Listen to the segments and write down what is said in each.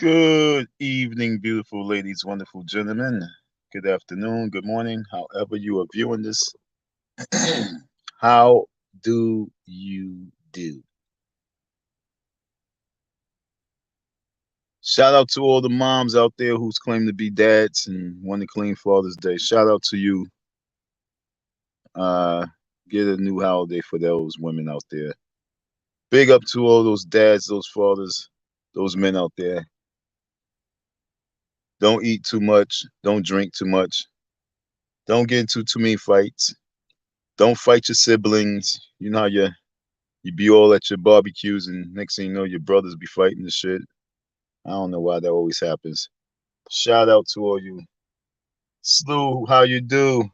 Good evening, beautiful ladies, wonderful gentlemen. Good afternoon, good morning, however you are viewing this. How do you do? Shout out to all the moms out there who's claim to be dads and want to claim Father's Day. Shout out to you. Uh, get a new holiday for those women out there. Big up to all those dads, those fathers, those men out there. Don't eat too much. Don't drink too much. Don't get into too many fights. Don't fight your siblings. You know how you be all at your barbecues and next thing you know your brothers be fighting and shit. I don't know why that always happens. Shout out to all you. Slew, how you do?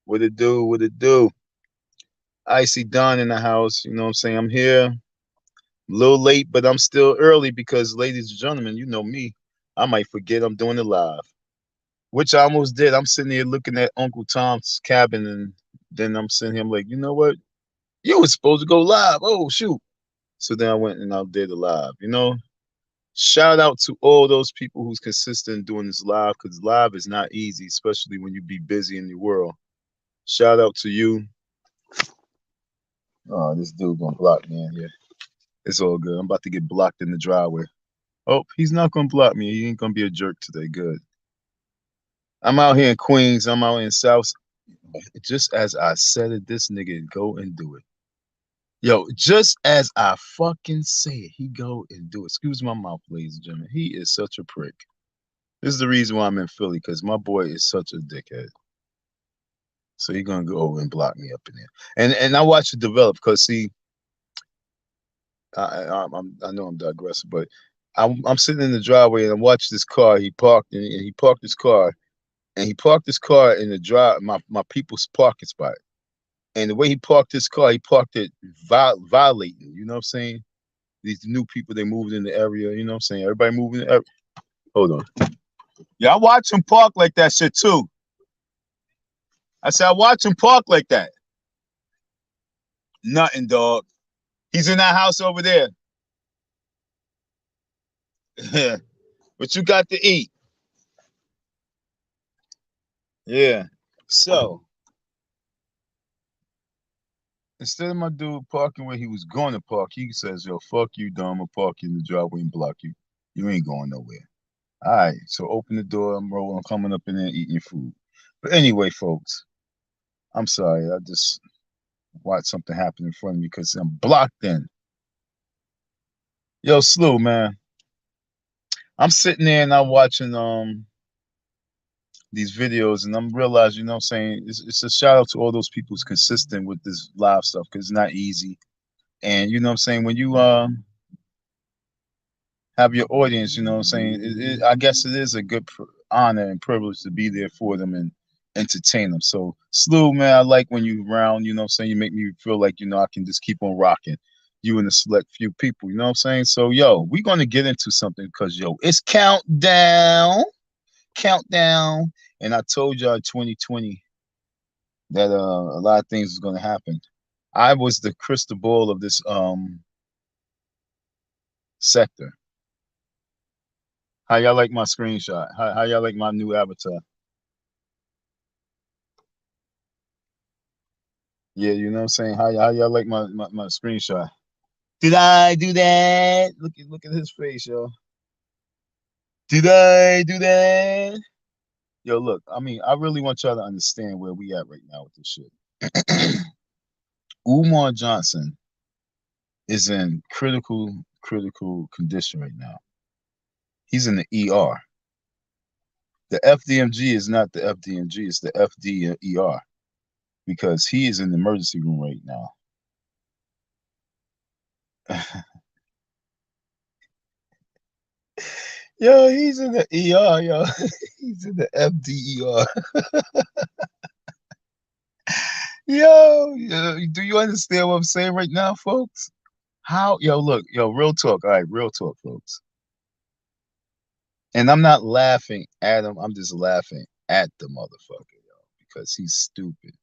What it do? What it do? Icy Don in the house. You know what I'm saying? I'm here. A little late, but I'm still early because, ladies and gentlemen, you know me. I might forget I'm doing it live, which I almost did. I'm sitting here looking at Uncle Tom's cabin, and then I'm sitting here I'm like, you know what? You was supposed to go live. Oh shoot! So then I went and I did it live. Shout out to all those people who's consistent doing this live because live is not easy, especially when you be busy in the world. Shout out to you. Oh, this dude gonna block me in here. It's all good. I'm about to get blocked in the driveway. Oh, he's not gonna block me. He ain't gonna be a jerk today. Good. I'm out here in Queens. I'm out in South. Just as I said it, this nigga go and do it. Yo, just as I fucking say it, he go and do it. Excuse my mouth, ladies and gentlemen. He is such a prick. This is the reason why I'm in Philly, because my boy is such a dickhead. So he gonna go and block me up in there. And I watch it develop because see, I know I'm digressing, but I'm sitting in the driveway and I watch this car. He parked and he parked his car and he parked his car in the drive my people's parking spot. And the way he parked his car, he parked it violating. You know what I'm saying? These new people, they moved in the area. You know what I'm saying? Everybody moving in the area. Hold on. Yeah, I watch him park like that shit too. I said, I watch him park like that. Nothing, dog. He's in that house over there. Yeah. What you got to eat? Yeah. So instead of my dude parking where he was going to park, he says, yo, fuck you, dumb. I'm gonna park you in the driveway and block you. You ain't going nowhere. All right. So open the door. I'm rolling. I'm coming up in there eating your food. But anyway, folks, I'm sorry. I just watched something happen in front of me because I'm blocked in. Yo, Slew, man. I'm sitting there and I'm watching these videos and I'm realizing, you know what I'm saying, it's a shout out to all those people who's consistent with this live stuff because it's not easy. And you know what I'm saying, when you have your audience, you know what I'm saying, I guess it is a good honor and privilege to be there for them and entertain them. So Slew, man, I like when you around, you know what I'm saying, you make me feel like, I can just keep on rocking you and a select few people, you know what I'm saying? So yo, we're gonna get into something because yo, it's countdown. And I told y'all 2020 that a lot of things is gonna happen. I was the crystal ball of this sector. How y'all like my screenshot? How y'all like my new avatar? Yeah, you know what I'm saying? How y'all like my screenshot? Did I do that? Look at his face, yo. Did I do that? Yo, look, I mean, I really want y'all to understand where we at right now with this shit. Umar Johnson is in critical condition right now. He's in the ER. The FDMG is not the FDMG, it's the FDER because he is in the emergency room right now. Yo, he's in the ER, yo. He's in the FDER. Yo, do you understand what I'm saying right now, folks? Yo, look, yo, real talk. All right, real talk, folks. And I'm not laughing at him. I'm just laughing at the motherfucker, yo, because he's stupid.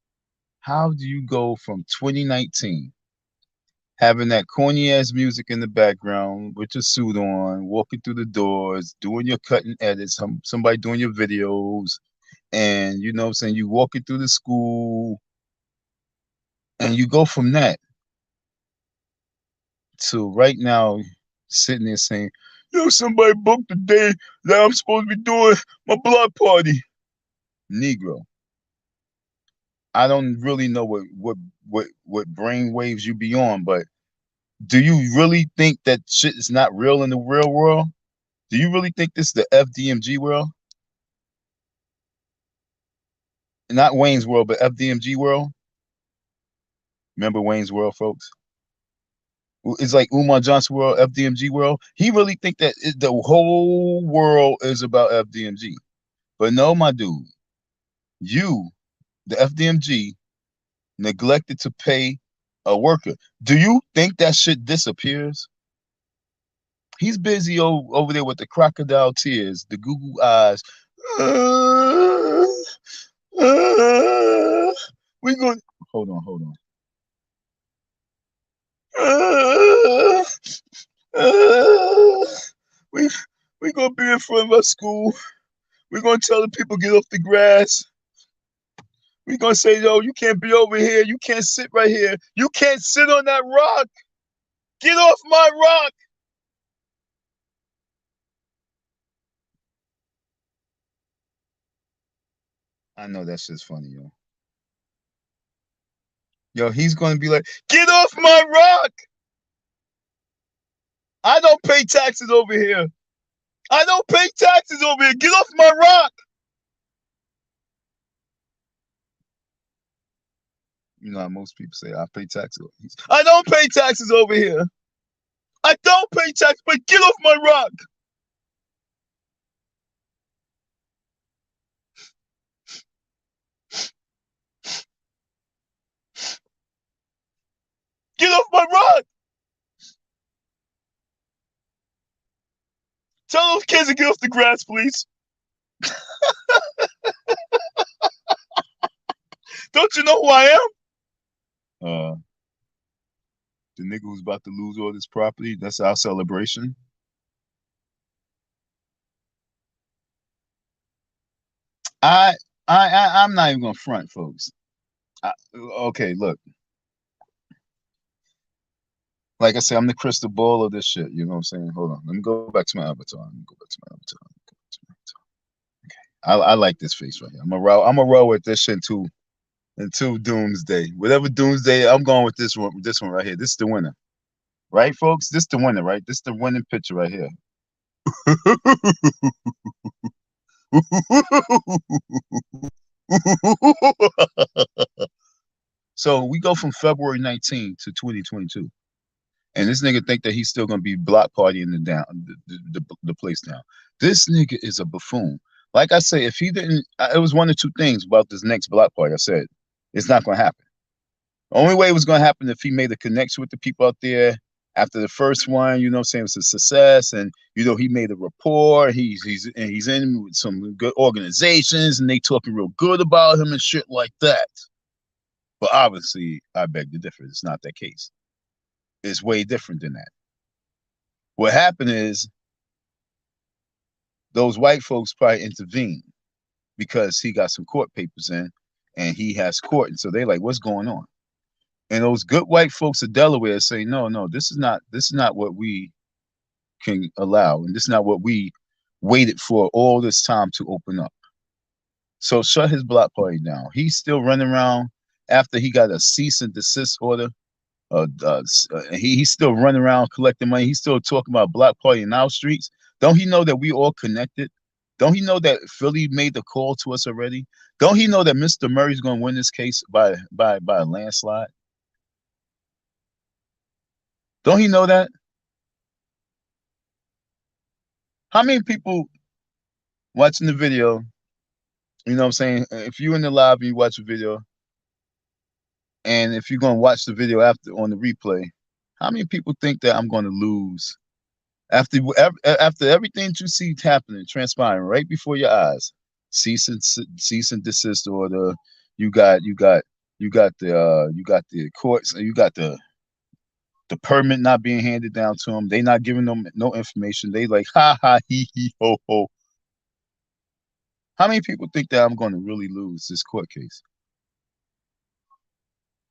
How do you go from 2019 having that corny ass music in the background with your suit on, walking through the doors, doing your cutting edits, somebody doing your videos, and you know what I'm saying, you walking through the school, and you go from that to right now sitting there saying, yo, somebody booked the day that I'm supposed to be doing my block party. Negro, I don't really know what brain waves you be on, but do you really think that shit is not real in the real world? Do you really think this is the FDMG world? Not Wayne's World, but FDMG world? Remember Wayne's World, folks? It's like Umar Johnson world, FDMG world. He really think that the whole world is about FDMG. But no, my dude, you, the FDMG, neglected to pay a worker. Do you think that shit disappears? He's busy over there with the crocodile tears, the Google eyes. Uh, we going hold on. Uh, uh, we we gonna be in front of our school. We're gonna tell the people get off the grass. We're gonna say, yo, you can't be over here. You can't sit right here. You can't sit on that rock. Get off my rock. I know that shit's funny, yo. Yo, he's gonna be like, get off my rock. I don't pay taxes over here. I don't pay taxes over here. Get off my rock. You know how most people say, I pay taxes. I don't pay taxes over here. I don't pay taxes, but get off my rock. Get off my rock. Tell those kids to get off the grass, please. Don't you know who I am? The nigga who's about to lose all this property. That's our celebration. I I'm not even gonna front, folks. Okay, look. Like I said, I'm the crystal ball of this shit. You know what I'm saying? Hold on. Let me go back to my avatar. Let me go back to my avatar. I like this face right here. I'm a row with this shit until doomsday. Whatever doomsday, I'm going with this one. This one right here. This is the winner, right, folks? This is the winner, right? This is the winning picture right here. So we go from February 19th to 2022, and this nigga think that he's still gonna be block partying the place down. This nigga is a buffoon. Like I say, if he didn't, it was one or two things about this next block party. I said it's not gonna happen. The only way it was gonna happen if he made a connection with the people out there after the first one. You know what I'm saying? It was a success, and you know he made a rapport. He's in with some good organizations, and they talking real good about him and shit like that. But obviously, I beg to differ. It's not that case. It's way different than that. What happened is those white folks probably intervened because he got some court papers in and he has court. And so they like, what's going on? And those good white folks of Delaware say, no, this is not what we can allow. And this is not what we waited for all this time to open up. So shut his block party down. He's still running around after he got a cease and desist order. He's still running around collecting money. He's still talking about block party in our streets. Don't he know that we all connected? Don't he know that Philly made the call to us already? Don't he know that Mr. Murray's going to win this case by a landslide? Don't he know that? How many people watching the video, you know what I'm saying? If you're in the lobby, you watch the video, and if you're going to watch the video after on the replay, how many people think that I'm going to lose after everything you see happening, transpiring right before your eyes? Cease and desist order. You got the courts. You got the The permit not being handed down to them. They not giving them no information. They like, ha ha, he, ho, ho. How many people think that I'm going to really lose this court case?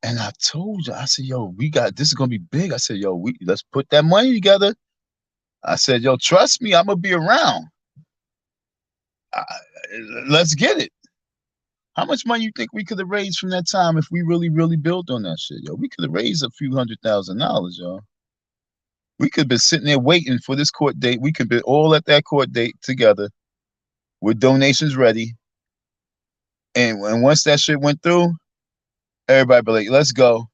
And I told you, I said, yo, this is going to be big. I said, yo, let's put that money together. I said, yo, trust me, I'm going to be around. I, let's get it. How much money you think we could have raised from that time if we really, really built on that shit, yo? We could have raised a few $100,000, yo. We could have been sitting there waiting for this court date. We could be all at that court date together with donations ready. And once that shit went through, everybody be like, let's go.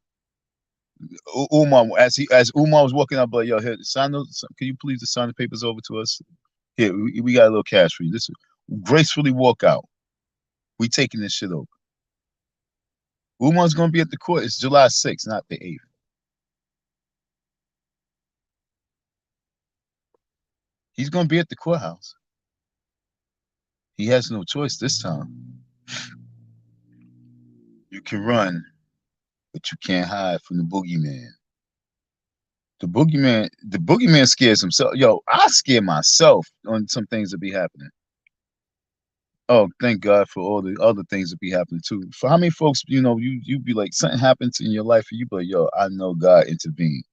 Umar, as Umar was walking up, like, yo, here, sign those. Can you please just sign the papers over to us? Here, we got a little cash for you. This gracefully walk out. We taking this shit over. Umar's gonna be at the court. It's July 6th, not the 8th. He's gonna be at the courthouse. He has no choice this time. You can run, but you can't hide from the boogeyman. The boogeyman scares himself. Yo, I scare myself on some things that be happening. Oh, thank God for all the other things that be happening too. For how many folks, you be like, something happens in your life and you be like, yo, I know God intervened.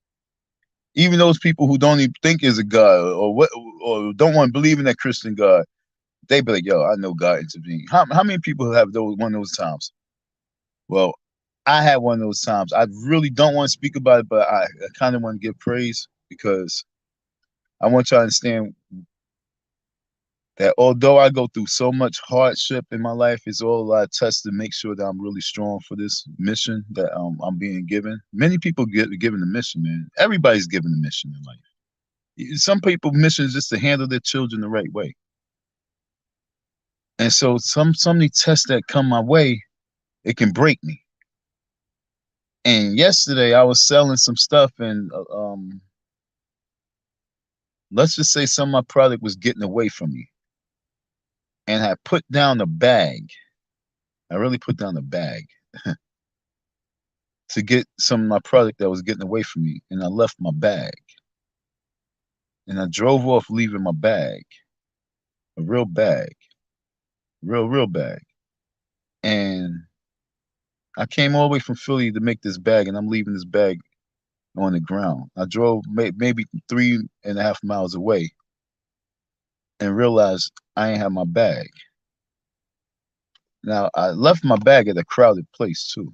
Even those people who don't even think is a God or don't want to believe in that Christian God, they be like, yo, I know God intervened. How many people have one of those times? Well, I had one of those times. I really don't want to speak about it, but I kind of want to give praise because I want y'all to understand that although I go through so much hardship in my life, it's all a lot of tests to make sure that I'm really strong for this mission that I'm being given. Many people get given a mission, man. Everybody's given a mission in life. Some people mission is just to handle their children the right way. And so some of these tests that come my way, it can break me. And yesterday I was selling some stuff and let's just say some of my product was getting away from me. And I put down a bag. I really put down a bag to get some of my product that was getting away from me. And I left my bag. And I drove off leaving my bag. A real bag. Real bag. And I came all the way from Philly to make this bag, and I'm leaving this bag on the ground. I drove maybe 3.5 miles away and realized I ain't have my bag. Now, I left my bag at a crowded place, too.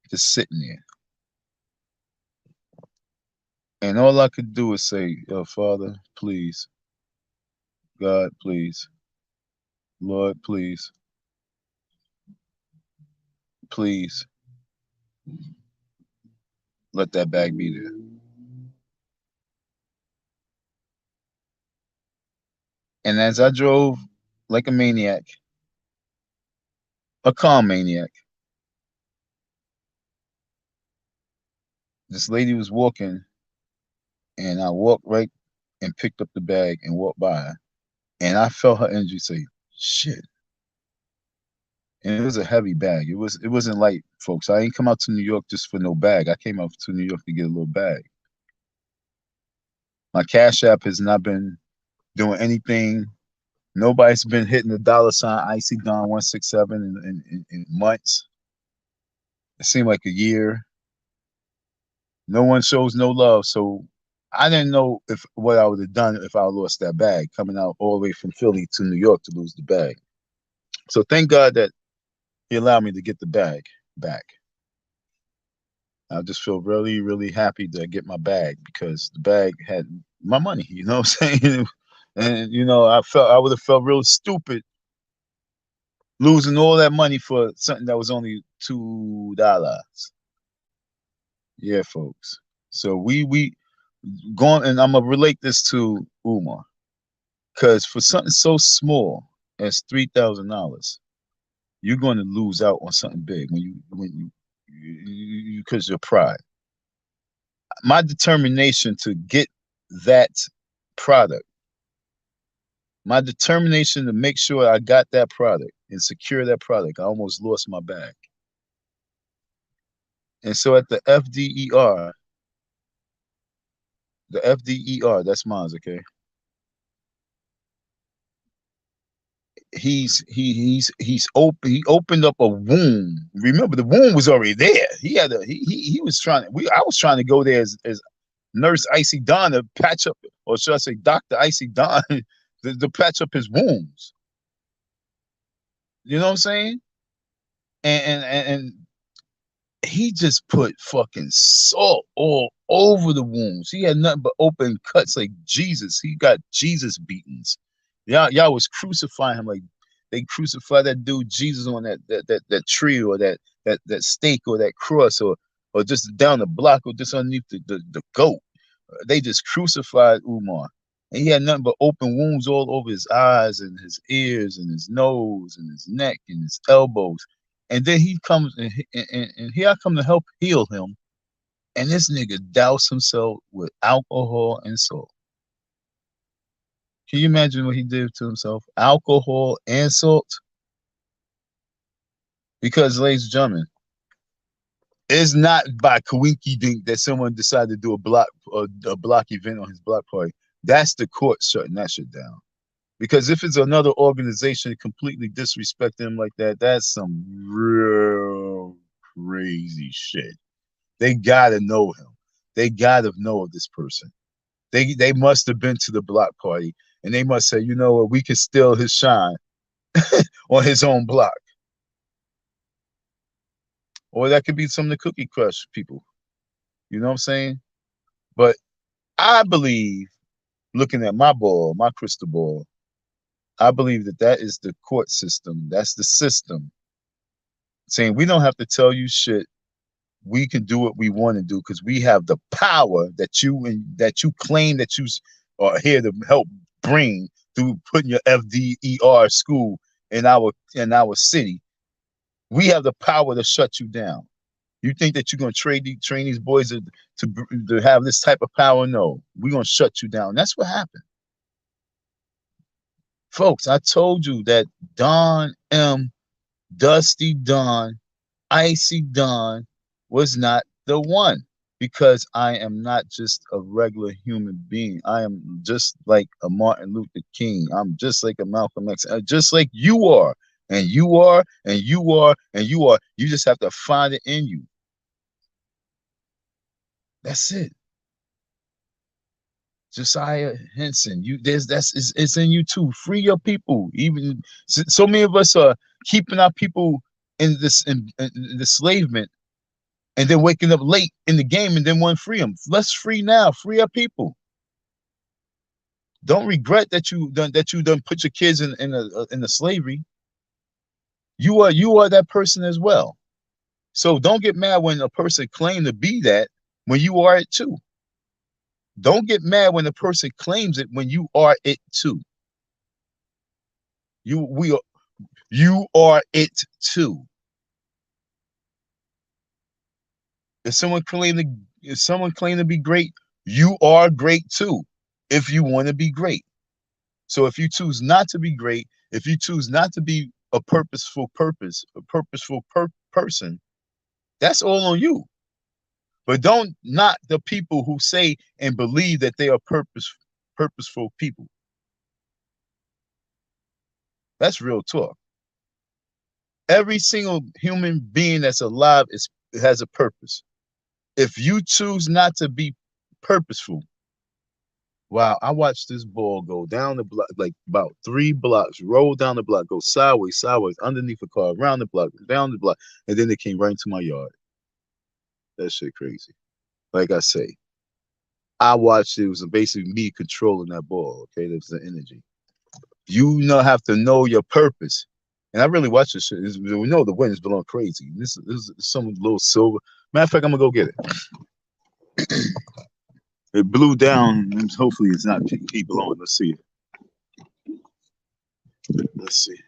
Just sitting there. And all I could do is say, yo, Father, please. God, please. Lord, please. Please. Let that bag be there. And as I drove like a maniac, a calm maniac, this lady was walking, and I walked right and picked up the bag and walked by her. And I felt her energy say, shit. And it was a heavy bag. It wasn't light, folks. I ain't come out to New York just for no bag. I came out to New York to get a little bag. My Cash App has not been doing anything. Nobody's been hitting the $ Icy Don 167 in months. It seemed like a year. No one shows no love. So I didn't know what I would have done if I lost that bag, coming out all the way from Philly to New York to lose the bag. So thank God that he allowed me to get the bag back. I just feel really, really happy to get my bag because the bag had my money, you know what I'm saying? And I would have felt real stupid losing all that money for something that was only $2. Yeah, folks. So we going, and I'm gonna relate this to Umar, because for something so small as $3,000, you're going to lose out on something big when you because your pride. My determination to get that product, my determination to make sure I got that product and secure that product, I almost lost my bag. And so at the FDER, that's mine, okay? He opened up a wound. Remember, the wound was already there. He had a he was trying to I was trying to go there as Nurse Icy Don to patch up, or should I say Dr. Icy Don to patch up his wounds. You know what I'm saying? And he just put fucking salt all over the wounds. He had nothing but open cuts like Jesus. He got Jesus beatings. Y'all was crucifying him like they crucified that dude Jesus on that tree, or that stake, or that cross, or just down the block, or just underneath the goat. They just crucified Umar. And he had nothing but open wounds all over his eyes and his ears and his nose and his neck and his elbows. And then he comes and here I come to help heal him. And this nigga doused himself with alcohol and salt. Can you imagine what he did to himself? Alcohol and salt? Because, ladies and gentlemen, it's not by coinky dink that someone decided to do a block event on his block party. That's the court shutting that shit down. Because if it's another organization completely disrespecting him like that, that's some real crazy shit. They gotta know him. They gotta know of this person. They must have been to the block party, and they must say, you know what, we can steal his shine on his own block. Or that could be some of the Cookie Crush people. You know what I'm saying? But I believe, looking at my ball, my crystal ball, I believe that is the court system. That's the system saying we don't have to tell you shit. We can do what we want to do because we have the power that you claim that you are here to help bring through putting your FDER school in our city. We have the power to shut you down. You think that you're going to train these boys to have this type of power? No, we're going to shut you down. That's what happened. Folks, I told you that Don M, Dusty Don, Icy Don was not the one, because I am not just a regular human being. I am just like a Martin Luther King. I'm just like a Malcolm X, just like you are, and you are, and you are, and you are. You just have to find it in you. That's it. Josiah Henson, it's in you too. Free your people. Even so many of us are keeping our people in enslavement, and then waking up late in the game and then want to free them. Let's free now. Free our people. Don't regret that you done put your kids in the slavery. You are that person as well. So don't get mad when a person claim to be that when you are it too. Don't get mad when a person claims it when you are it too. You are it too. If someone claim to be great, you are great too. If you want to be great. So if you choose not to be great, if you choose not to be a purposeful person, that's all on you. But don't knock the people who say and believe that they are purposeful people. That's real talk. Every single human being that's alive has a purpose. If you choose not to be purposeful, wow, I watched this ball go down the block, like about 3 blocks, roll down the block, go sideways, underneath a car, around the block, down the block, and then it came right into my yard. That shit crazy. Like I say, I watched it was basically me controlling that ball. Okay, there's the energy. You have to know your purpose. And I really watch this shit. We know the wind is blowing crazy. This is some little silver. Matter of fact, I'm gonna go get it. It blew down. And hopefully, it's not keep blowing. Let's see. Let's see.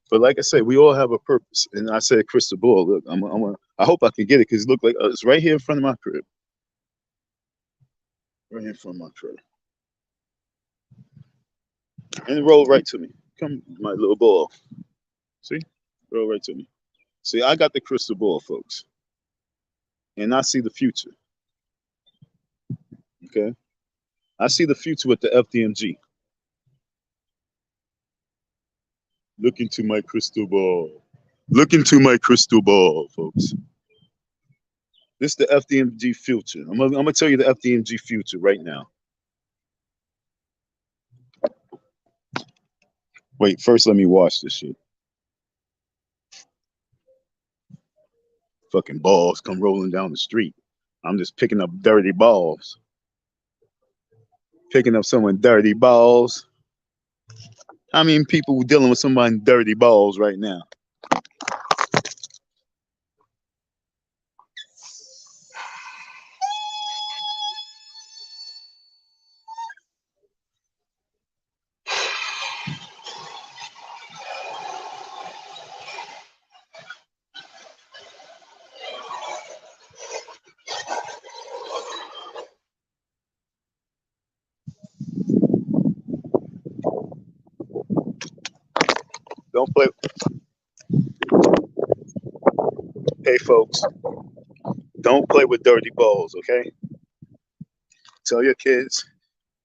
But like I said, we all have a purpose. And I said, crystal ball. Look, I hope I can get it because it looked like it's right here in front of my crib. Right here in front of my crib. And roll right to me. Come, my little ball. See? Roll right to me. See, I got the crystal ball, folks, and I see the future. Okay, I see the future with the FDMG. Look into my crystal ball. Look into my crystal ball, folks. This is the FDMG future. I'm gonna tell you the FDMG future right now. Wait, first let me wash this shit. Fucking balls come rolling down the street. I'm just picking up dirty balls. Picking up someone dirty balls. I mean, people dealing with someone dirty balls right now. Don't play. Hey, folks, don't play with dirty balls, okay? Tell your kids,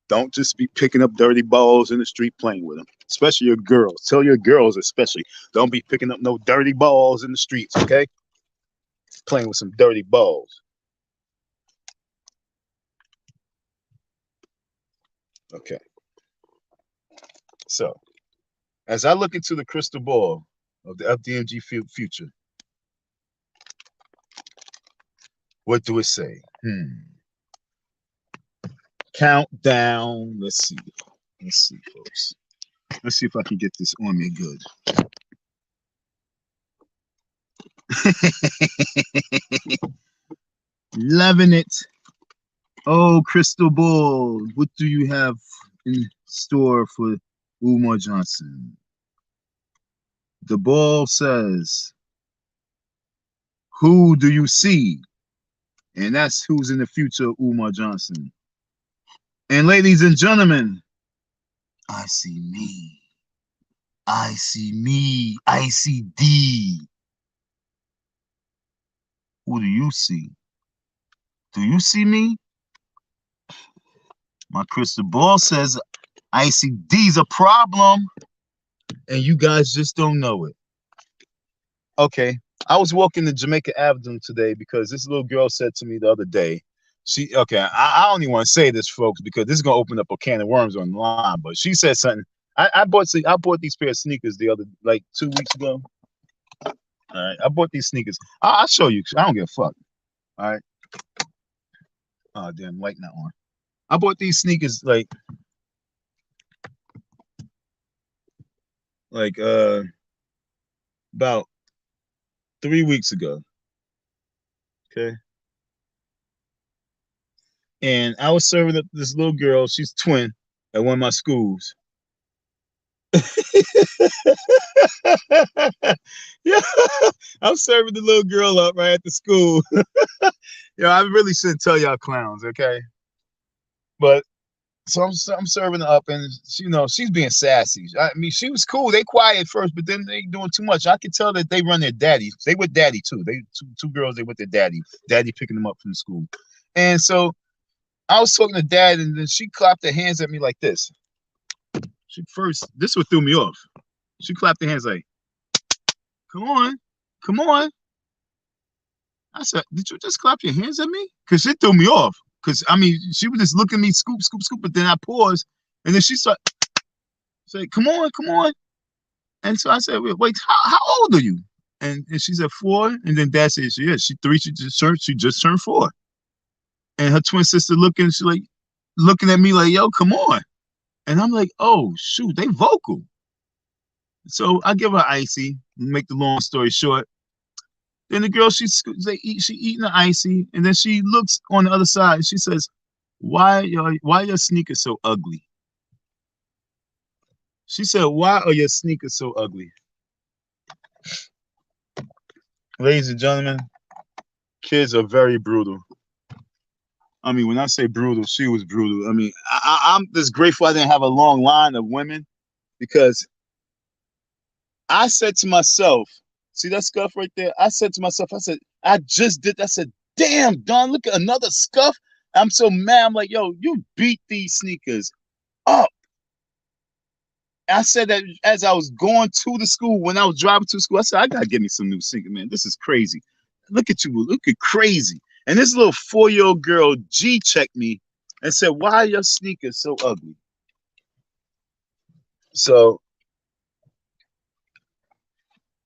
don't just be picking up dirty balls in the street playing with them, especially your girls. Tell your girls, especially, don't be picking up no dirty balls in the streets, okay? Playing with some dirty balls. Okay. So, as I look into the crystal ball of the FDMG future, what do it say? Countdown. Let's see. Let's see, folks. Let's see if I can get this on me good. Loving it. Oh, crystal ball. What do you have in store for Umar Johnson? The ball says, who do you see? And that's who's in the future of Umar Johnson. And ladies and gentlemen, I see me. I see me. I see D. Who do you see? Do you see me? My crystal ball says I see D's a problem. And you guys just don't know it. Okay. I was walking to Jamaica Avenue today because this little girl said to me the other day, I don't even want to say this, folks, because this is gonna open up a can of worms on the line. But she said something. I bought these pair of sneakers the other, like 2 weeks ago. All right, I bought these sneakers. I'll show you. I don't give a fuck. All right. Oh damn, light not on. I bought these sneakers like about 3 weeks ago. Okay. And I was serving up this little girl. She's twin at one of my schools. Yeah, I'm serving the little girl up right at the school. Yo, I really shouldn't tell y'all clowns, okay? But so I'm serving her up, and she's being sassy. I mean, she was cool. They quiet at first, but then they doing too much. I could tell that they run their daddy. They with daddy too. They two girls. They with their daddy. Daddy picking them up from the school, and so I was talking to dad, and then she clapped her hands at me like this. This what threw me off. She clapped her hands like, "Come on, come on." I said, "Did you just clap your hands at me?" Because it threw me off. Because I mean, she was just looking at me, scoop, scoop, scoop. But then I paused, and then she started say, "Come on, come on." And so I said, "Wait, how old are you?" And she said 4. And then dad said, "Yeah, she's 3. She just turned 4." And her twin sister looking at me like, "Yo, come on." And I'm like, "Oh shoot, they vocal." So I give her icy. Make the long story short. Then the girl, she eating the icy, and then she looks on the other side and she says, why your sneakers so ugly?" She said, "Why are your sneakers so ugly?" Ladies and gentlemen, kids are very brutal. I mean, when I say brutal, she was brutal. I mean, I'm just grateful I didn't have a long line of women, because I said to myself, See that scuff right there? I said to myself, I said, I just did. I said, damn, Don, look at another scuff. I'm so mad. I'm like, yo, you beat these sneakers up. I said that as I was going to the school, when I was driving to school, I said, I gotta get me some new sneakers, man. This is crazy. Look at you, look at crazy. And this little 4-year-old girl G checked me and said, why are your sneakers so ugly? So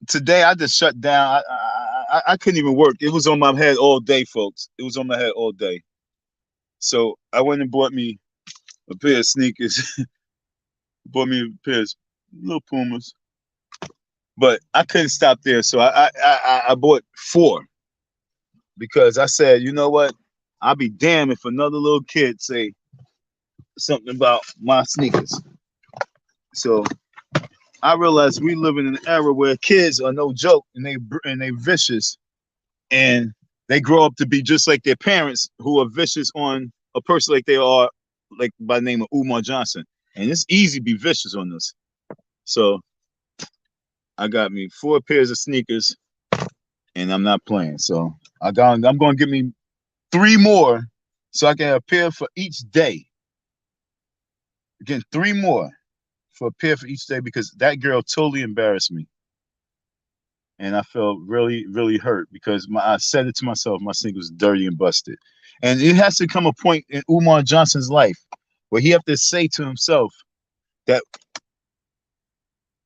today I just shut down. I couldn't even work. It was on my head all day, folks. It was on my head all day. So I went and bought me a pair of sneakers. Bought me a pair of little Pumas. But I couldn't stop there. So I bought 4 because I said, you know what? I'll be damned if another little kid say something about my sneakers. So I realized we live in an era where kids are no joke and they vicious, and they grow up to be just like their parents who are vicious on a person like they are, like by the name of Umar Johnson. And it's easy to be vicious on this. So I got me 4 pairs of sneakers, and I'm not playing. So I'm going to get me 3 more so I can have a pair for each day. Again, 3 more for a pair for each day, because that girl totally embarrassed me. And I felt really, really hurt because I said it to myself, my sneakers was dirty and busted. And it has to come a point in Umar Johnson's life where he have to say to himself that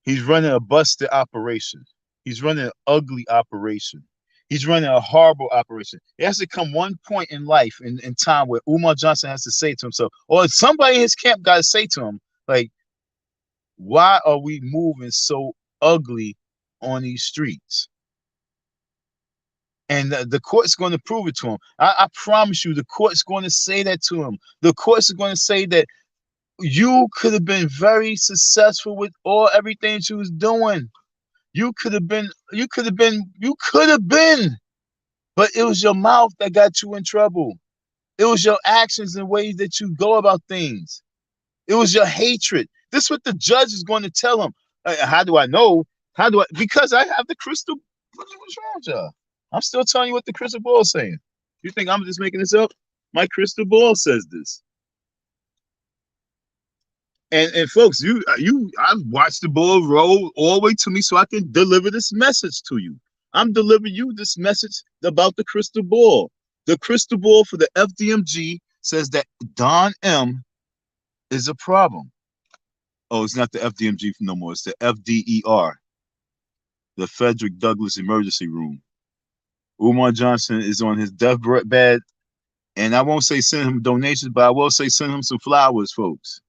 he's running a busted operation. He's running an ugly operation. He's running a horrible operation. It has to come one point in life, in time, where Umar Johnson has to say to himself, or somebody in his camp got to say to him, like, why are we moving so ugly on these streets? And the court's going to prove it to him. I promise you, the court's going to say that to him. The court's going to say that you could have been very successful with everything she was doing. You could have been, but it was your mouth that got you in trouble. It was your actions and ways that you go about things. It was your hatred. This is what the judge is going to tell him. How do I know? Because I have the crystal. What's wrong with y'all? I'm still telling you what the crystal ball is saying. You think I'm just making this up? My crystal ball says this. And folks, I've watched the ball roll all the way to me so I can deliver this message to you. I'm delivering you this message about the crystal ball. The crystal ball for the FDMG says that Don M is a problem. Oh, it's not the FDMG no more. It's the FDER, the Frederick Douglass Emergency Room. Umar Johnson is on his deathbed, and I won't say send him donations, but I will say send him some flowers, folks.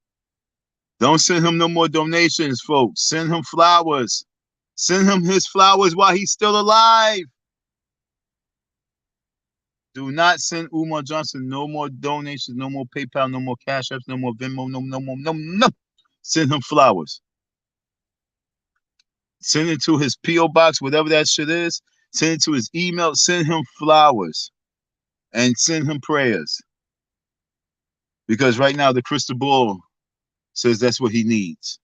Don't send him no more donations, folks. Send him flowers. Send him his flowers while he's still alive. Do not send Umar Johnson no more donations, no more PayPal, no more Cash Apps, no more Venmo, no. Send him flowers. Send it to his P.O. box, whatever that shit is. Send it to his email. Send him flowers. And send him prayers. Because right now the crystal ball says that's what he needs.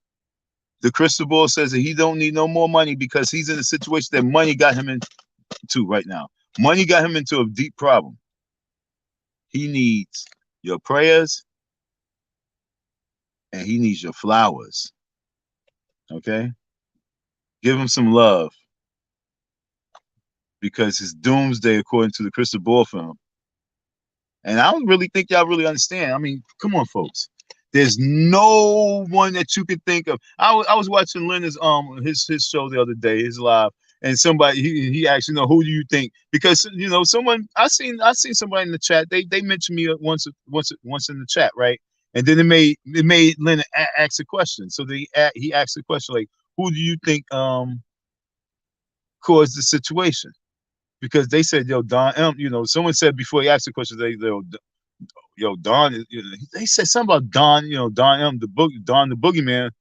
The crystal ball says that he don't need no more money because he's in a situation that money got him into right now. Money got him into a deep problem. He needs your prayers and he needs your flowers. Okay? Give him some love because his doomsday, according to the crystal ball film. And I don't really think y'all really understand. I mean, come on, folks. There's no one that you can think of. I was watching Leonard's his show the other day, his live, and somebody he asked, who do you think? Because someone I seen somebody in the chat. They mentioned me once in the chat, right? And then it made Leonard ask a question. So he asked a question like, who do you think caused the situation? Because they said, yo, Don M. Someone said before he asked the question, yo, Don, they said something about Don, Don M, Don the Boogeyman,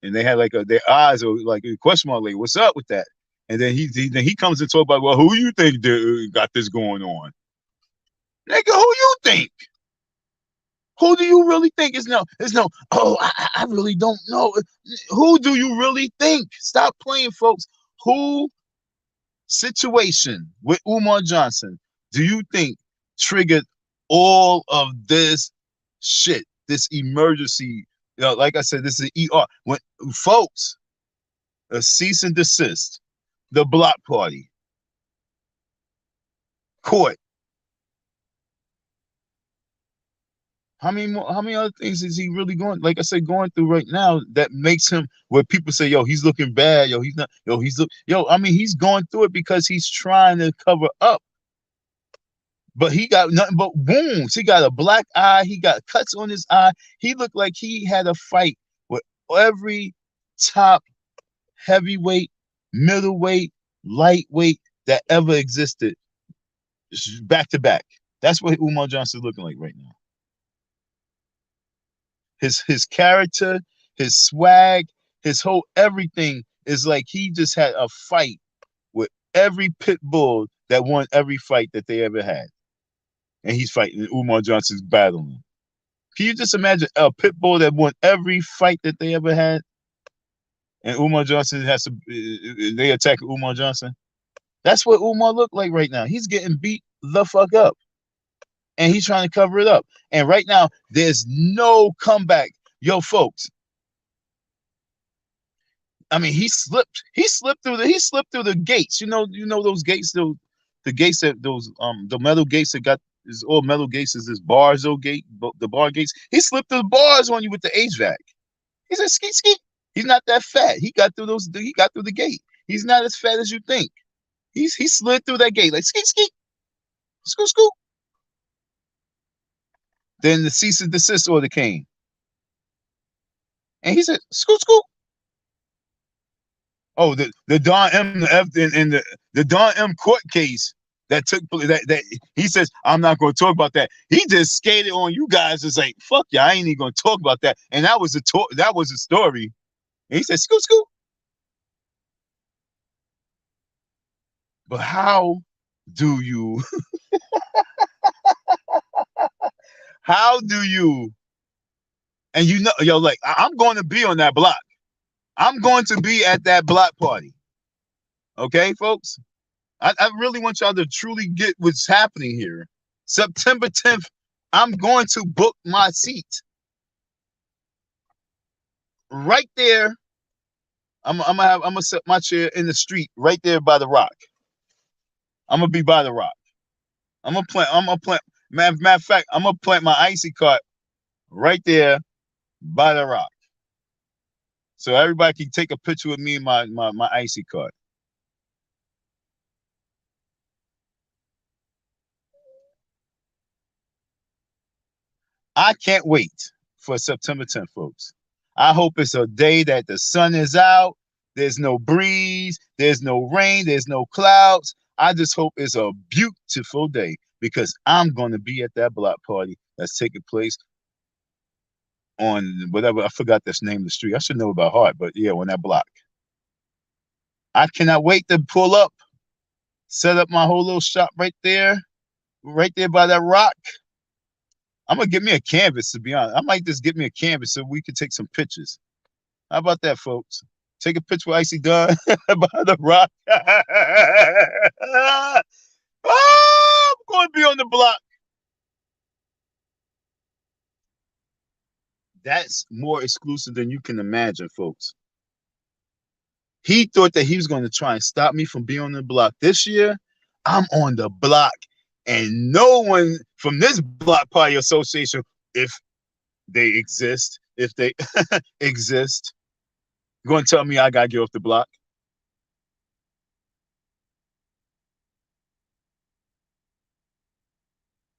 and they had like their eyes or like a question mark, like, what's up with that? And then he comes and talk about, well, who you think got this going on? Nigga, who you think? Who do you really think? It's no, I really don't know. Who do you really think? Stop playing, folks. Who situation with Umar Johnson do you think triggered all of this shit, this emergency? You know, like I said, this is ER. When folks, a cease and desist, the block party, court. How many other things is he really going, like I said, going through right now that makes him where people say, yo, he's looking bad, yo, he's not, yo, I mean, he's going through it because he's trying to cover up. But he got nothing but wounds. He got a black eye, he got cuts on his eye. He looked like he had a fight with every top heavyweight, middleweight, lightweight that ever existed, back to back. That's what Umar Johnson is looking like right now. His character, his swag, his whole everything is like he just had a fight with every pit bull that won every fight that they ever had. And he's fighting, Umar Johnson's battling. Can you just imagine a pit bull that won every fight that they ever had? And Umar Johnson has to, they attack Umar Johnson? That's what Umar looked like right now. He's getting beat the fuck up. And he's trying to cover it up. And right now, there's no comeback. Yo, folks. I mean, he slipped through the gates. You know those gates, the gates that the metal gates that got is all metal gates is this Barzo gate, the bar gates. He slipped through the bars on you with the HVAC. He said, skeet, skeet. He's not that fat. He got through the gate. He's not as fat as you think. He slid through that gate like skeet, skeet. Scoot, scoot. Then the cease and desist order came. And he said, scoot, scoot. Oh, the Don M the Don M court case that took place, that he says, I'm not going to talk about that. He just skated on you guys. It's like, fuck yeah, I ain't even going to talk about that. And that was a story. And he said, scoot, scoot. But how do you how do you, and you know, yo, like, I'm going to be on that block. I'm going to be at that block party. Okay, folks? I really want y'all to truly get what's happening here. September 10th, I'm going to book my seat. Right there, I'm gonna set my chair in the street right there by the rock. I'm gonna be by the rock. I'm gonna plant. Matter of fact, I'm gonna plant my icy cart right there by the rock, so everybody can take a picture with me and my icy cart. I can't wait for September 10th, folks. I hope it's a day that the sun is out. There's no breeze. There's no rain. There's no clouds. I just hope it's a beautiful day because I'm going to be at that block party that's taking place on whatever. I forgot this name of the street. I should know about heart, but yeah, on that block. I cannot wait to pull up, set up my whole little shop right there by that rock. I'm gonna get me a canvas, to be honest. I might just get me a canvas so we can take some pictures. How about that, folks? Take a picture with Icy Dunn by the rock. Oh, I'm going to be on the block. That's more exclusive than you can imagine, folks. He thought that he was going to try and stop me from being on the block. This year, I'm on the block. And no one from this block party association, if they exist, exist, going to tell me I got to get off the block.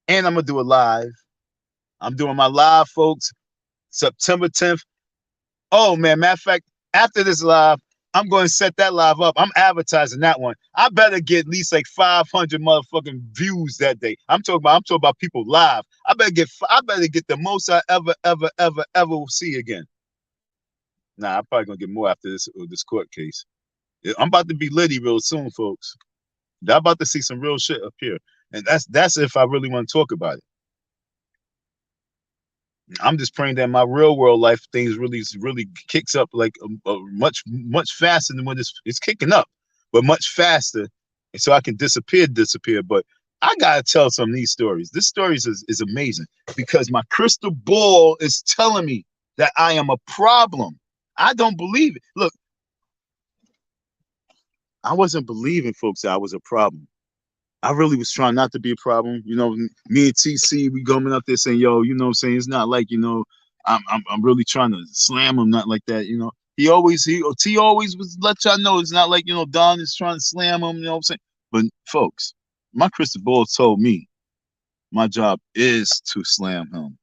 And I'm going to do it live. I'm doing my live, folks, September 10th. Oh, man, matter of fact, after this live, I'm going to set that live up. I'm advertising that one. I better get at least like 500 motherfucking views that day. I'm talking about people live. I better get the most I ever will see again. Nah, I'm probably gonna get more after this court case. I'm about to be litty real soon, folks. I'm about to see some real shit up here, and that's if I really want to talk about it. I'm just praying that my real world life things really kicks up like much faster than when it's kicking up, but much faster so I can disappear. But I gotta tell some of these stories. This story is amazing because my crystal ball is telling me that I am a problem. I don't believe it. Look, I wasn't believing folks that I was a problem. I really was trying not to be a problem. You know, me and TC, we going up there saying, yo, you know what I'm saying? It's not like, you know, I'm really trying to slam him, not like that, you know. T always was let y'all know it's not like, you know, Don is trying to slam him, you know what I'm saying? But folks, my crystal ball told me my job is to slam him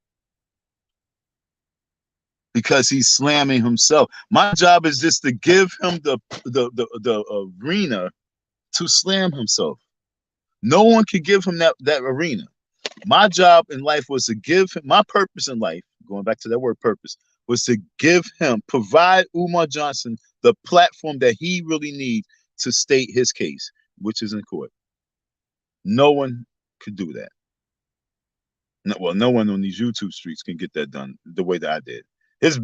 because he's slamming himself. My job is just to give him the arena to slam himself. No one could give him that arena. My job in life was to give him, my purpose in life, going back to that word purpose, was to provide Umar Johnson the platform that he really needs to state his case, which is in court. No one could do that. No, well, no one on these YouTube streets can get that done the way that I did. His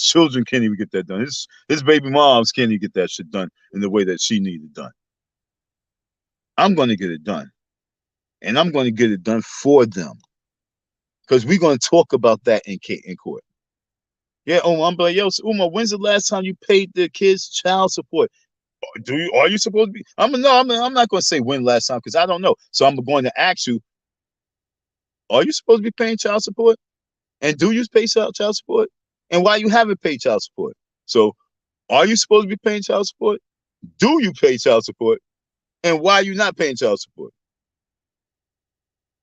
children can't even get that done. His baby moms can't even get that shit done in the way that she needed done. I'm going to get it done. And I'm going to get it done for them. Because we're going to talk about that in court. Yeah, Umar, I'm like, yo, so Umar, when's the last time you paid the kids child support? Are you supposed to be? I'm not going to say when last time because I don't know. So I'm going to ask you, are you supposed to be paying child support? And do you pay child support? And why you haven't paid child support? So are you supposed to be paying child support? Do you pay child support? And why are you not paying child support?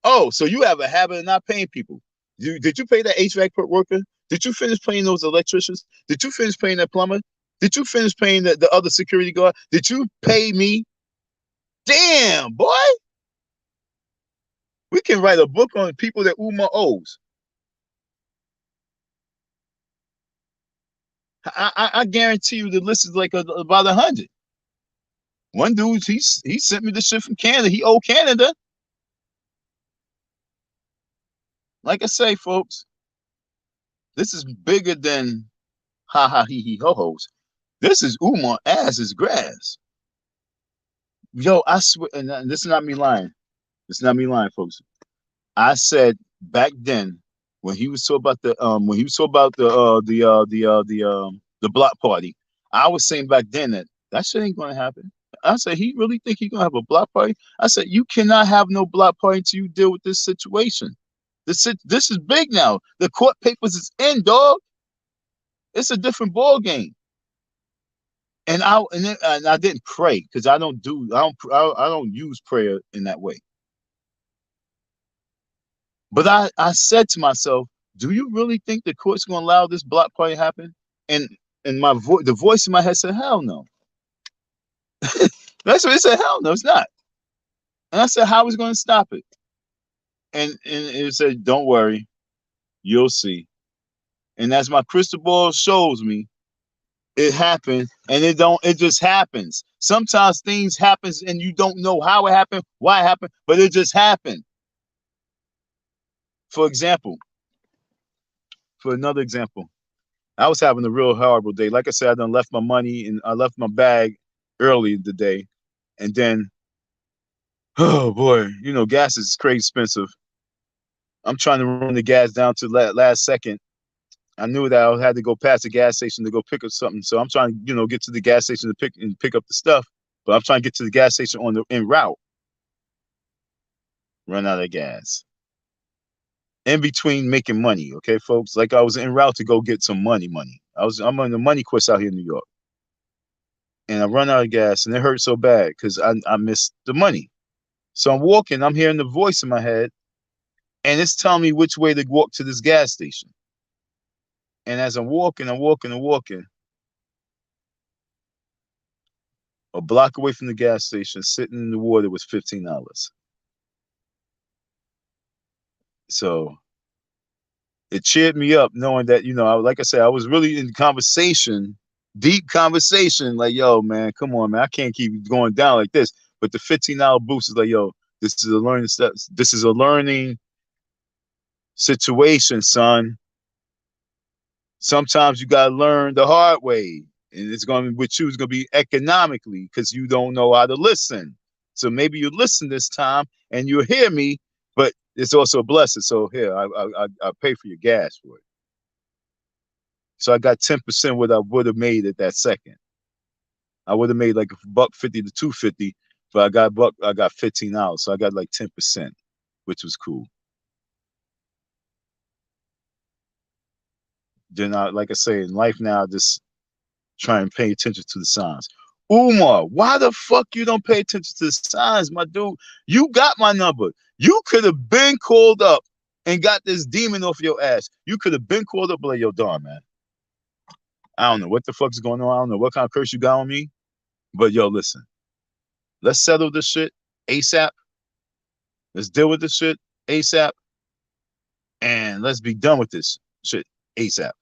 Oh, so you have a habit of not paying people. Did you pay that HVAC worker? Did you finish paying those electricians? Did you finish paying that plumber? Did you finish paying the other security guard? Did you pay me? Damn, boy. We can write a book on people that Umar owes. I guarantee you the list is like about 100. One dude, he sent me the shit from Canada. He owed Canada. Like I say, folks, this is bigger than ha ha he he ho hos. This is Umar ass is grass. Yo, I swear, and this is not me lying. This is not me lying, folks. I said back then when he was talking about the block party, I was saying back then that shit ain't gonna happen. I said, he really think he gonna have a block party? I said, you cannot have no block party until you deal with this situation. This is big now. The court papers is in, dog. It's a different ball game. And I didn't pray because I don't use prayer in that way. But I said to myself, do you really think the court's gonna allow this block party to happen? And the voice in my head said, hell no. That's what it said. Hell no, it's not. And I said, how is it going to stop it? And it said, don't worry, you'll see. And as my crystal ball shows me, it happened, and it just happens. Sometimes things happens and you don't know how it happened, why it happened, but it just happened. For another example, I was having a real horrible day. Like I said, I done left my money and I left my bag early today. And then, oh boy, you know, gas is crazy expensive. I'm trying to run the gas down to last second. I knew that I had to go past the gas station to go pick up something. So I'm trying to, you know, get to the gas station to pick up the stuff. But I'm trying to get to the gas station en route. Run out of gas. In between making money, okay, folks? Like I was en route to go get some money. I'm on the money quest out here in New York. And I run out of gas and it hurt so bad because I missed the money. So I'm walking, I'm hearing the voice in my head, and it's telling me which way to walk to this gas station. And as I'm walking, a block away from the gas station, sitting in the water was $15. So it cheered me up knowing that, you know, like I said, I was really in conversation, deep conversation, like, yo, man, come on, man, I can't keep going down like this. But the $15 boost is like, yo, this is a learning step. This is a learning situation, son. Sometimes you gotta learn the hard way. And it's going to be with you, it's going to be economically because you don't know how to listen. So maybe you listen this time and you'll hear me, but it's also a blessing. So here, I pay for your gas for it. So I got 10% what I would have made at that second. I would have made like $1.50 to $2.50, but I got 15 hours, so I got like 10%, which was cool. Then like I say, in life now, I just try and pay attention to the signs. Umar, why the fuck you don't pay attention to the signs, my dude? You got my number. You could have been called up and got this demon off your ass. You could have been called up, like, yo, Don, man. I don't know what the fuck's going on. I don't know what kind of curse you got on me. But yo, listen, let's settle this shit ASAP. Let's deal with this shit ASAP. And let's be done with this shit ASAP.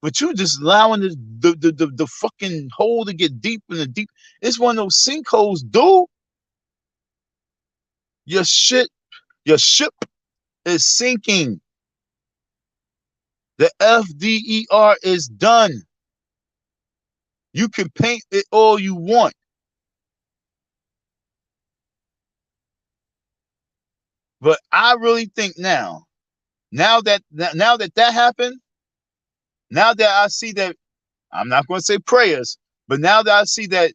But you just allowing the fucking hole to get deep and the deep. It's one of those sinkholes, dude. Your ship is sinking. The FDER is done. You can paint it all you want. But I really think now that happened, now that I see that, I'm not going to say prayers, but now that I see that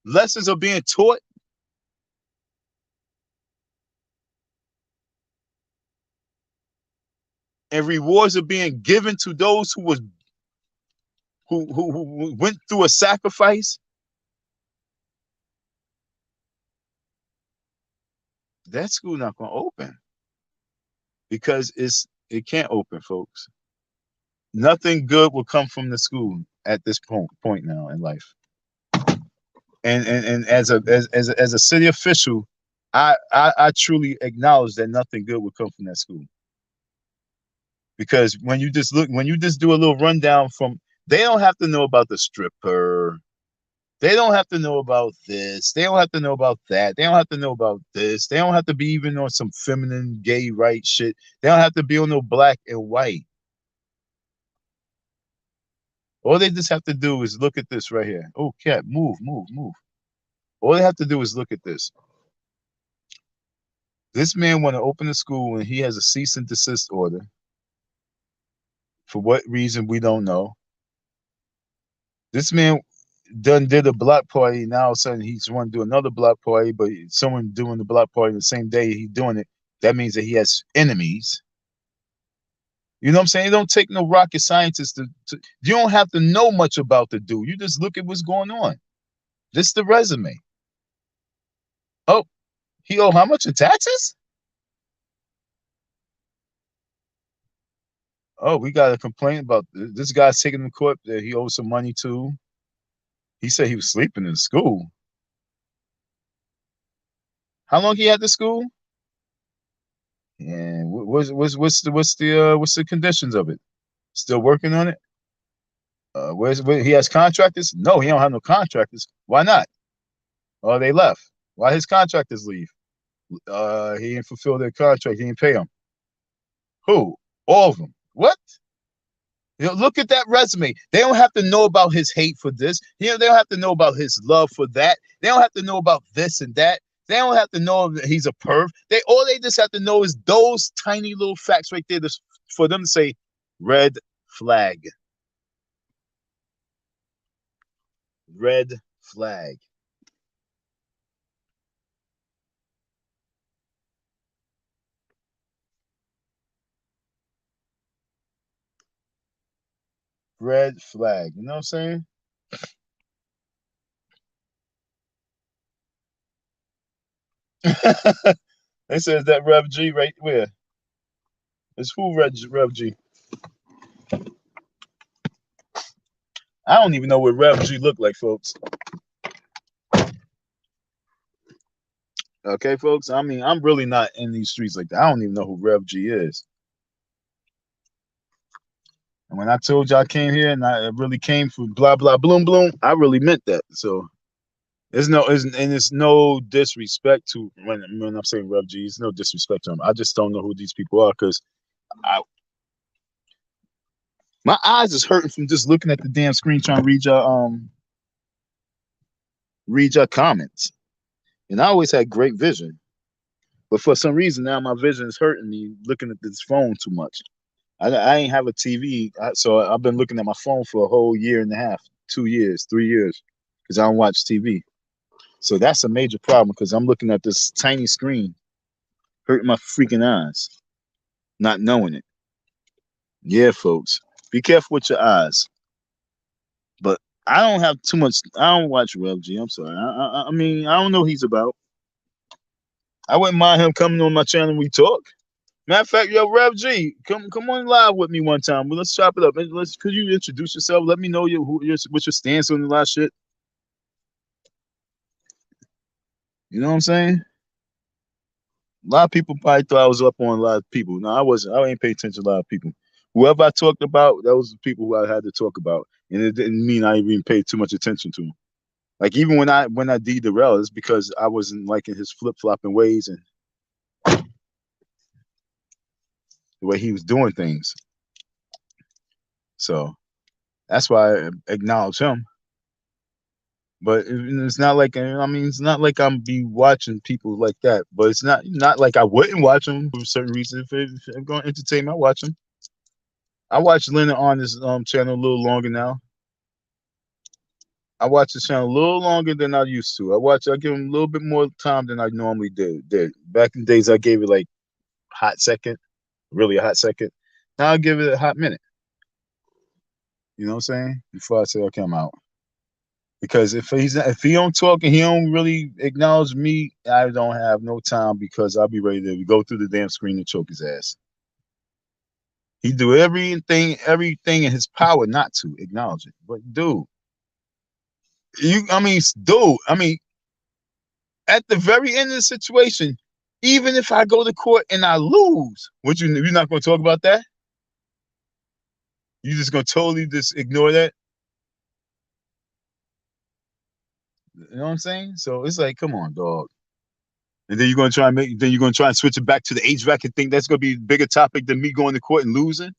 lessons are being taught, and rewards are being given to those who went through a sacrifice, that school not going to open because it can't open, folks. Nothing good will come from the school at this point now in life. And as a city official, I truly acknowledge that nothing good will come from that school. Because when you just do a little rundown from, they don't have to know about the stripper. They don't have to know about this. They don't have to know about that. They don't have to know about this. They don't have to be even on some feminine gay right shit. They don't have to be on no black and white. All they just have to do is look at this right here. Oh, cat, move. All they have to do is look at this. This man want to open a school and he has a cease and desist order. For what reason, we don't know. This man did a block party. Now all of a sudden he's want to do another block party, but someone doing the block party the same day he's doing it. That means that he has enemies. You know what I'm saying? It don't take no rocket scientist to you don't have to know much about the dude. You just look at what's going on. This is the resume. Oh, he owe how much in taxes? Oh, we got a complaint about this guy's taking the court that he owes some money to. He said he was sleeping in school. How long he had the school? And what's the conditions of it? Still working on it? Where he has contractors? No, he don't have no contractors. Why not? Oh, they left. Why his contractors leave? He didn't fulfill their contract. He didn't pay them. Who? All of them. What? You know, look at that resume. They don't have to know about his hate for this. You know, they don't have to know about his love for that. They don't have to know about this and that. They don't have to know that he's a perv. All they just have to know is those tiny little facts right there for them to say, red flag. Red flag. Red flag. You know what I'm saying? They says that Rev G right where? It's who Rev G? I don't even know what Rev G look like, folks. Okay, folks. I mean, I'm really not in these streets like that. I don't even know who Rev G is. And when I told you I came here and I really came for blah blah bloom bloom, I really meant that. So it's no disrespect to when I'm saying Rev G. It's no disrespect to him. I just don't know who these people are because I My eyes is hurting from just looking at the damn screen trying to read your comments. And I always had great vision. But for some reason now my vision is hurting me looking at this phone too much. I ain't have a TV, so I've been looking at my phone for a whole year and a half, 2 years, 3 years, because I don't watch TV. So that's a major problem because I'm looking at this tiny screen, hurting my freaking eyes, not knowing it. Yeah, folks, be careful with your eyes. But I don't have too much. I don't watch Rev G. I'm sorry. I mean, I don't know what he's about. I wouldn't mind him coming on my channel and we talk. Matter of fact, yo, Rev G, come on live with me one time. Well, let's chop it up. Could you introduce yourself? Let me know what's your stance on the last shit. You know what I'm saying? A lot of people probably thought I was up on a lot of people. No, I wasn't. I ain't pay attention to a lot of people. Whoever I talked about, that was the people who I had to talk about, and it didn't mean I even paid too much attention to them. Like even when I derailed, it's because I wasn't liking his flip flopping ways and the way he was doing things. So that's why I acknowledge him. But it's not like, I mean, it's not like I'm be watching people like that. But it's not like I wouldn't watch them for certain reasons. If I'm going to entertain me, I watch them. I watch Leonard on his channel a little longer now. I watch his channel a little longer than I used to. I give him a little bit more time than I normally did. Back in the days, I gave it like hot second, really a hot second. Now I'll give it a hot minute. You know what I'm saying? Before I say, okay, I'm out. Because if he don't talk and he don't really acknowledge me, I don't have no time because I'll be ready to go through the damn screen and choke his ass. He do everything in his power not to acknowledge it. But dude, I mean, at the very end of the situation, even if I go to court and I lose, you're not going to talk about that? You just going to totally just ignore that? You know what I'm saying? So it's like, come on, dog. And then you're gonna try and switch it back to the HVAC and think that's gonna be a bigger topic than me going to court and losing.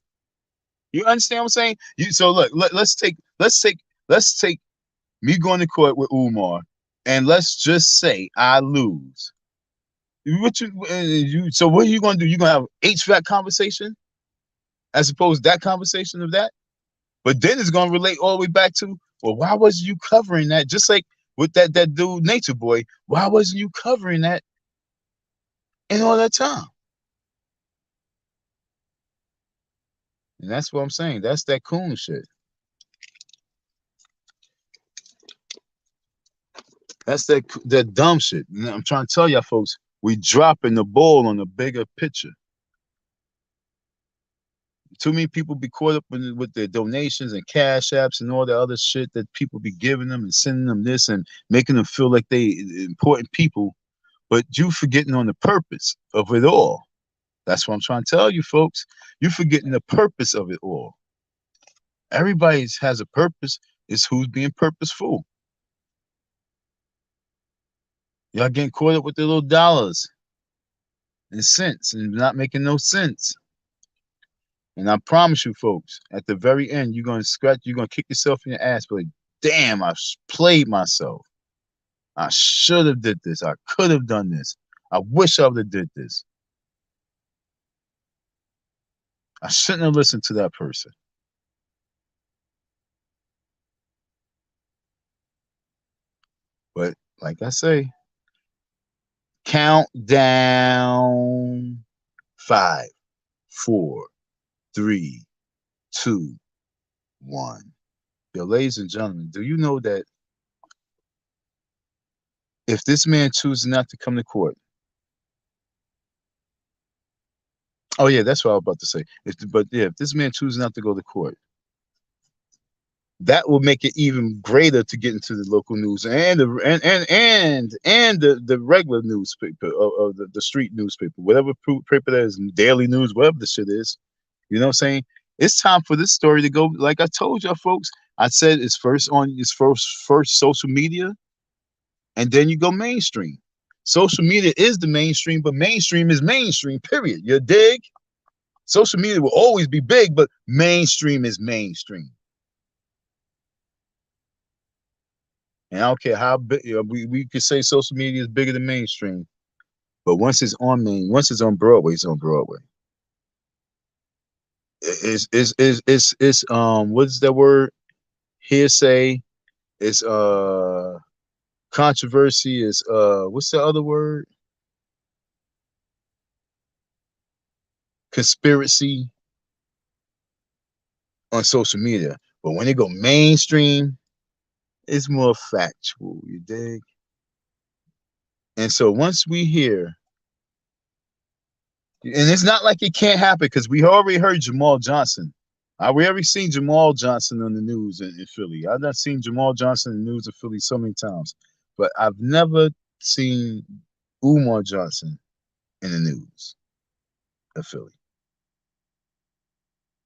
You understand what I'm saying? So look, let's take me going to court with Umar, and let's just say I lose. So what are you gonna do? You gonna have HVAC conversation as opposed to that conversation of that? But then it's gonna relate all the way back to, well, why wasn't you covering that? Just like with that dude, Nature Boy, why wasn't you covering that in all that time? And that's what I'm saying. That's that coon shit. That's that dumb shit. And I'm trying to tell y'all folks, we dropping the ball on the bigger picture. Too many people be caught up with their donations and cash apps and all the other shit that people be giving them and sending them this and making them feel like they important people. But you forgetting on the purpose of it all. That's what I'm trying to tell you folks. You forgetting the purpose of it all. Everybody has a purpose. It's who's being purposeful. Y'all getting caught up with the little dollars and cents and not making no sense. And I promise you, folks, at the very end, you're gonna kick yourself in your ass, but like, damn, I played myself. I should have did this. I could have done this. I wish I would have did this. I shouldn't have listened to that person. But like I say, count down 5, 4, 3, 2, 1. Yo, ladies and gentlemen, do you know that if this man chooses not to come to court, oh yeah, that's what I was about to say. If this man chooses not to go to court, that will make it even greater to get into the local news and the regular newspaper or the street newspaper, whatever paper that is, daily news, whatever the shit is. You know what I'm saying? It's time for this story to go. Like I told y'all folks, I said it's first social media, and then you go mainstream. Social media is the mainstream, but mainstream is mainstream, period. You dig? Social media will always be big, but mainstream is mainstream. And I don't care how big, we could say social media is bigger than mainstream, but once it's on Broadway, it's on Broadway. It's what's that word? Hearsay. It's controversy. Is what's the other word? Conspiracy on social media. But when they go mainstream, it's more factual. You dig? And so once we hear, and it's not like it can't happen because we already heard Jamal Johnson. We already seen Jamal Johnson on the news in Philly. I've not seen Jamal Johnson in the news of Philly so many times, but I've never seen Umar Johnson in the news of Philly.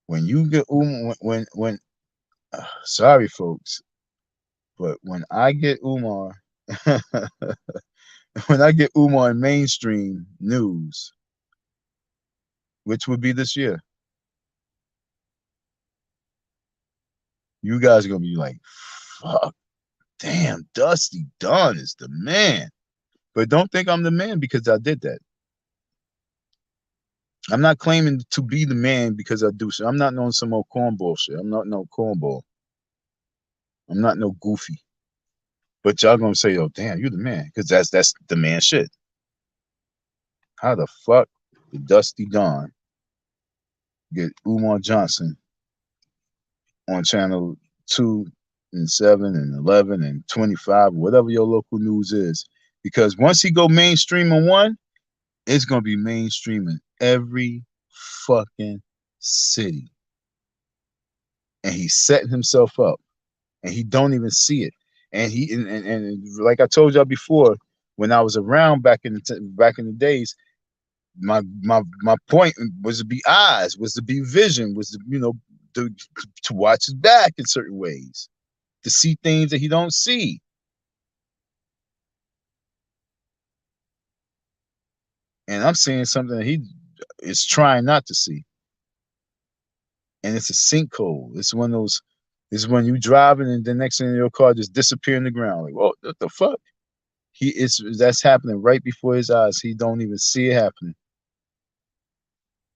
When you get when sorry folks, but when I get Umar, when I get Umar in mainstream news, which would be this year, you guys are gonna be like, fuck, damn, Dusty Dunn is the man. But don't think I'm the man because I did that. I'm not claiming to be the man because I do shit. I'm not on some old cornball shit. I'm not no cornball. I'm not no goofy. But y'all gonna say, oh damn, you the man, because that's the man shit. How the fuck did Dusty Dawn get Umar Johnson on channel 2 and 7 and 11 and 25, whatever your local news is? Because once he go mainstream on one, it's gonna be mainstream in every fucking city. And he's setting himself up. And he don't even see it. And he and like I told y'all before, when I was around back in the days, my point was to be eyes, was to be vision, was to to watch his back in certain ways, to see things that he don't see. And I'm seeing something that he is trying not to see. And it's a sinkhole. It's one of those. It's when you driving and the next thing your car just disappear in the ground. Like, what the fuck? That's happening right before his eyes. He don't even see it happening.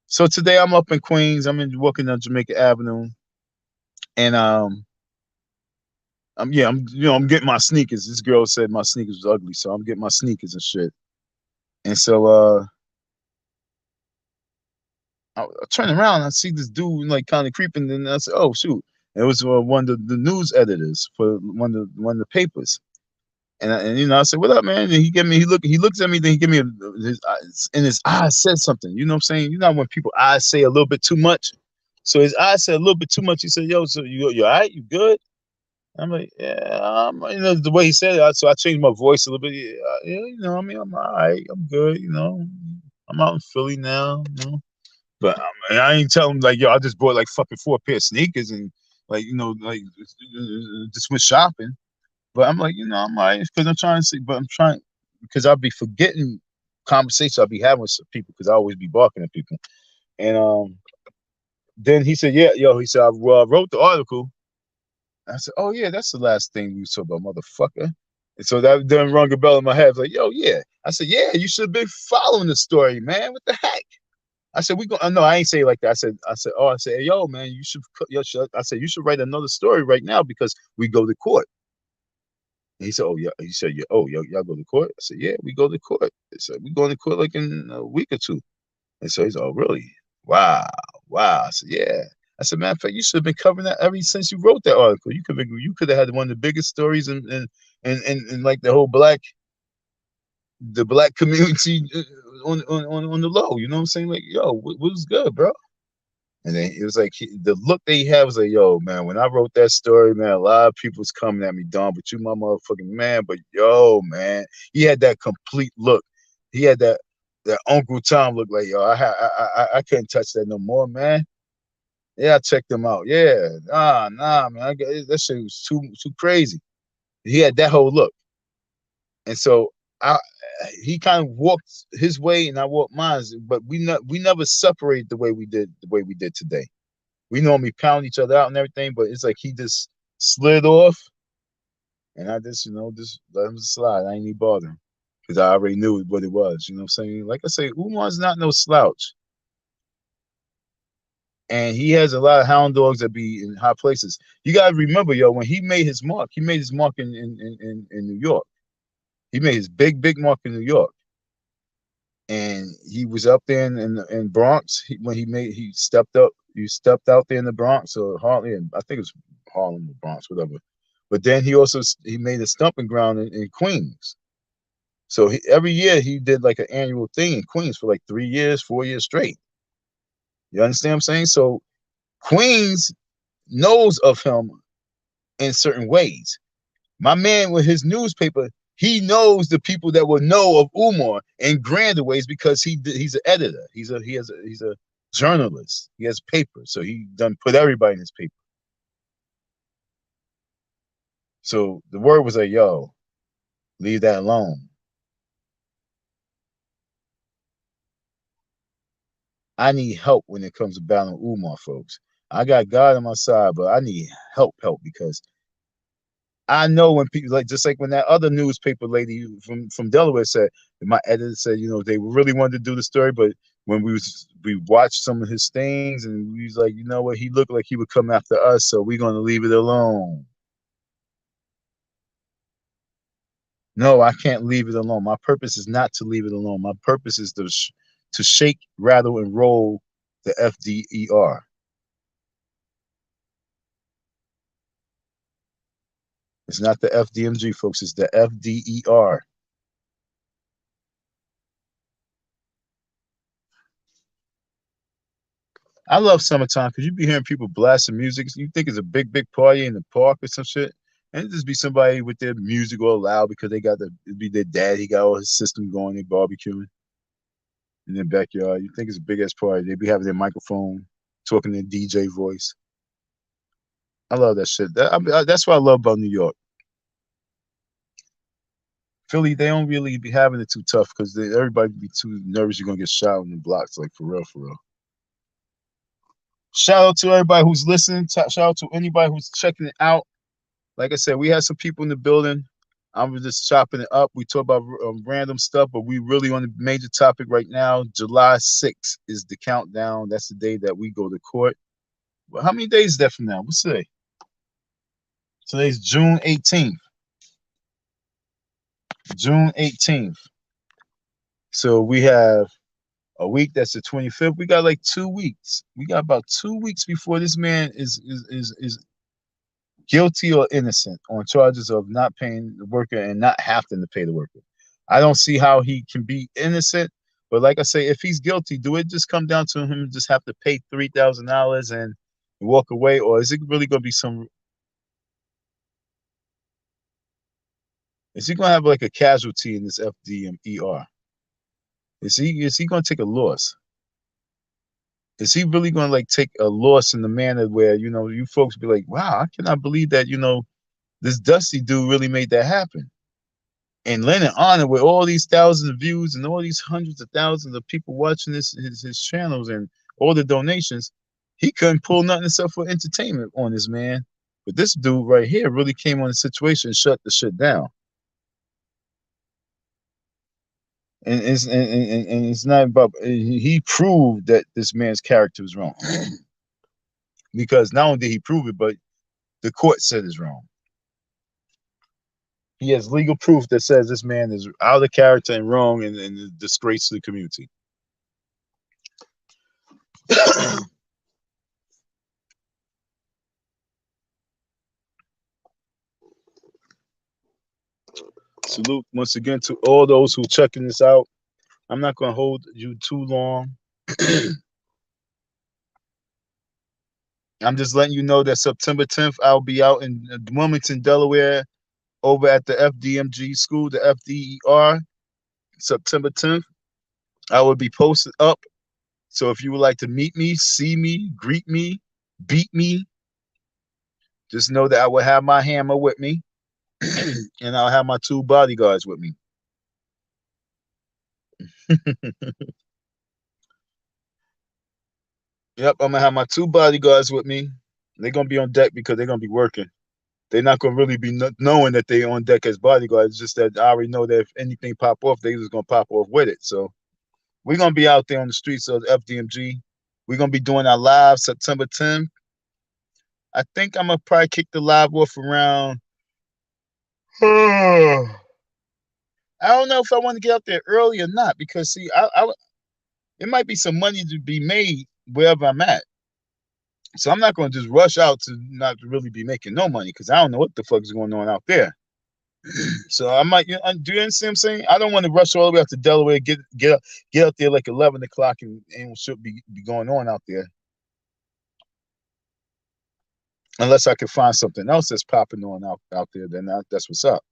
So today I'm up in Queens. I'm walking on Jamaica Avenue, and I'm getting my sneakers. This girl said my sneakers was ugly, so I'm getting my sneakers and shit. And so I turn around, and I see this dude like kind of creeping, and I said, "Oh shoot!" And it was one of the news editors for one of the papers. And I said, "What up, man?" And he looks at me, then he give me his eyes, and his eyes said something. You know what I'm saying? You know when people eyes say a little bit too much. So his eyes said a little bit too much. He said, "Yo, so you all right? You good?" I'm like, "Yeah." The way he said it, so I changed my voice a little bit. Yeah, I mean, I'm all right. I'm good. I'm out in Philly now. But I ain't telling him like, "Yo, I just bought like fucking 4 pair of sneakers and like like just went shopping." But I'm like, I'm all right because I'm trying to see, but I'm trying because I'll be forgetting conversations I'll be having with some people because I always be barking at people. And then he said, "Yeah, yo," he said, I wrote the article." I said, "Oh yeah, that's the last thing we saw about, motherfucker." And so that then rung a bell in my head. Like, "Yo, yeah." I said, "Yeah, you should have been following the story, man. What the heck?" I said, "We go." No, I ain't say it like that. I said, "Yo, man, you should." I said, "You should write another story right now because we go to court." And he said, "Oh yeah." He said, "Yeah, oh y'all go to court?" I said, "Yeah, we go to court." He said, "We going to court like in a week or two." And so he's, "Oh really? Wow, wow." I said, "Yeah." I said, "Matter of fact, you should have been covering that ever since you wrote that article. You could have had one of the biggest stories in like the black community on the low. You know what I'm saying? Like, yo, what was good, bro?" And then it was like the look that he had was like, "Yo, man, when I wrote that story, man, a lot of people was coming at me, Don, but you my motherfucking man. But yo, man," he had that complete look. He had that Uncle Tom look like, "Yo, I couldn't touch that no more, man." Yeah, I checked him out. Yeah, nah, man, that shit was too crazy. He had that whole look, and so I he kind of walked his way and I walked mine, but we never separated the way we did today. We normally pound each other out and everything, but it's like he just slid off, and I just just let him slide. I ain't even bother him because I already knew what it was. You know what I'm saying? Like I say, Umar's not no slouch, and he has a lot of hound dogs that be in high places. You gotta remember, yo, when he made his mark in New York. He made his big mark in New York, and he was up there in Bronx when he stepped up. He stepped out there in the Bronx or Harlem. I think it was Harlem or Bronx, whatever. But then he made a stumping ground in Queens. So every year he did like an annual thing in Queens for like 3 years, 4 years straight. You understand what I'm saying? So Queens knows of him in certain ways. My man with his newspaper, he knows the people that will know of Umar in grander ways because he's an editor. He's a journalist. He has paper, so he done put everybody in his paper. So the word was like, "Yo, leave that alone." I need help when it comes to battling Umar, folks. I got God on my side, but I need help because I know when people like just like when that other newspaper lady from Delaware said, my editor said, they really wanted to do the story, but when we watched some of his things and we was like, you know what, he looked like he would come after us, so we're gonna leave it alone. No, I can't leave it alone. My purpose is not to leave it alone. My purpose is to shake, rattle, and roll the FDER. It's not the FDMG, folks. It's the FDER. I love summertime because you be hearing people blasting music. You think it's a big party in the park or some shit, and it just be somebody with their music all loud because it'd be their dad. He got all his system going, they barbecuing in their backyard. You think it's a big ass party? They be having their microphone, talking their DJ voice. I love that shit. That's what I love about New York. Philly, they don't really be having it too tough because everybody be too nervous you're gonna get shot in the blocks, like for real, for real. Shout out to everybody who's listening. Shout out to anybody who's checking it out. Like I said, we had some people in the building. I'm just chopping it up. We talk about random stuff, but we really on the major topic right now. July 6th is the countdown. That's the day that we go to court. Well, how many days is that from now? What's today? Today's June 18th. June 18th. So we have a week. That's the 25th. We got like 2 weeks. We got about 2 weeks before this man is guilty or innocent on charges of not paying the worker and not having to pay the worker. I don't see how he can be innocent, but like I say, if he's guilty, do it just come down to him just have to pay $3,000 and walk away, or is it really gonna be some? Is he gonna have like a casualty in this FDMER? Is he gonna take a loss? Is he really gonna like take a loss in the manner where you folks be like, wow, I cannot believe that this Dusty dude really made that happen. And Lennon Honor with all these thousands of views and all these hundreds of thousands of people watching his channels and all the donations, he couldn't pull nothing except for entertainment on this man. But this dude right here really came on the situation and shut the shit down. And it's not about he proved that this man's character was wrong. Because not only did he prove it, but the court said it's wrong. He has legal proof that says this man is out of character and wrong and a disgrace to the community. Salute once again to all those who checking this out. I'm not going to hold you too long. I'm just letting you know that September 10th, I'll be out in Wilmington, Delaware, over at the FDMG school, the FDER. September 10th, I will be posted up. So if you would like to meet me, see me, greet me, beat me, just know that I will have my hammer with me and I'll have my two bodyguards with me. Yep, I'm gonna have my two bodyguards with me. They're gonna be on deck because they're gonna be working. They're not gonna really be knowing that they're on deck as bodyguards. It's just that I already know that if anything pop off, they just gonna pop off with it. So we're gonna be out there on the streets of FDMG. We're gonna be doing our live September 10th. I think I'm gonna probably kick the live off around. I don't know if I want to get out there early or not because see, it might be some money to be made wherever I'm at. So I'm not going to just rush out to not really be making no money because I don't know what the fuck is going on out there. So I might, do you understand what I'm saying? I don't want to rush all the way out to Delaware, get out there like 11 o'clock and should be going on out there. Unless I can find something else that's popping on out there, then that's what's up.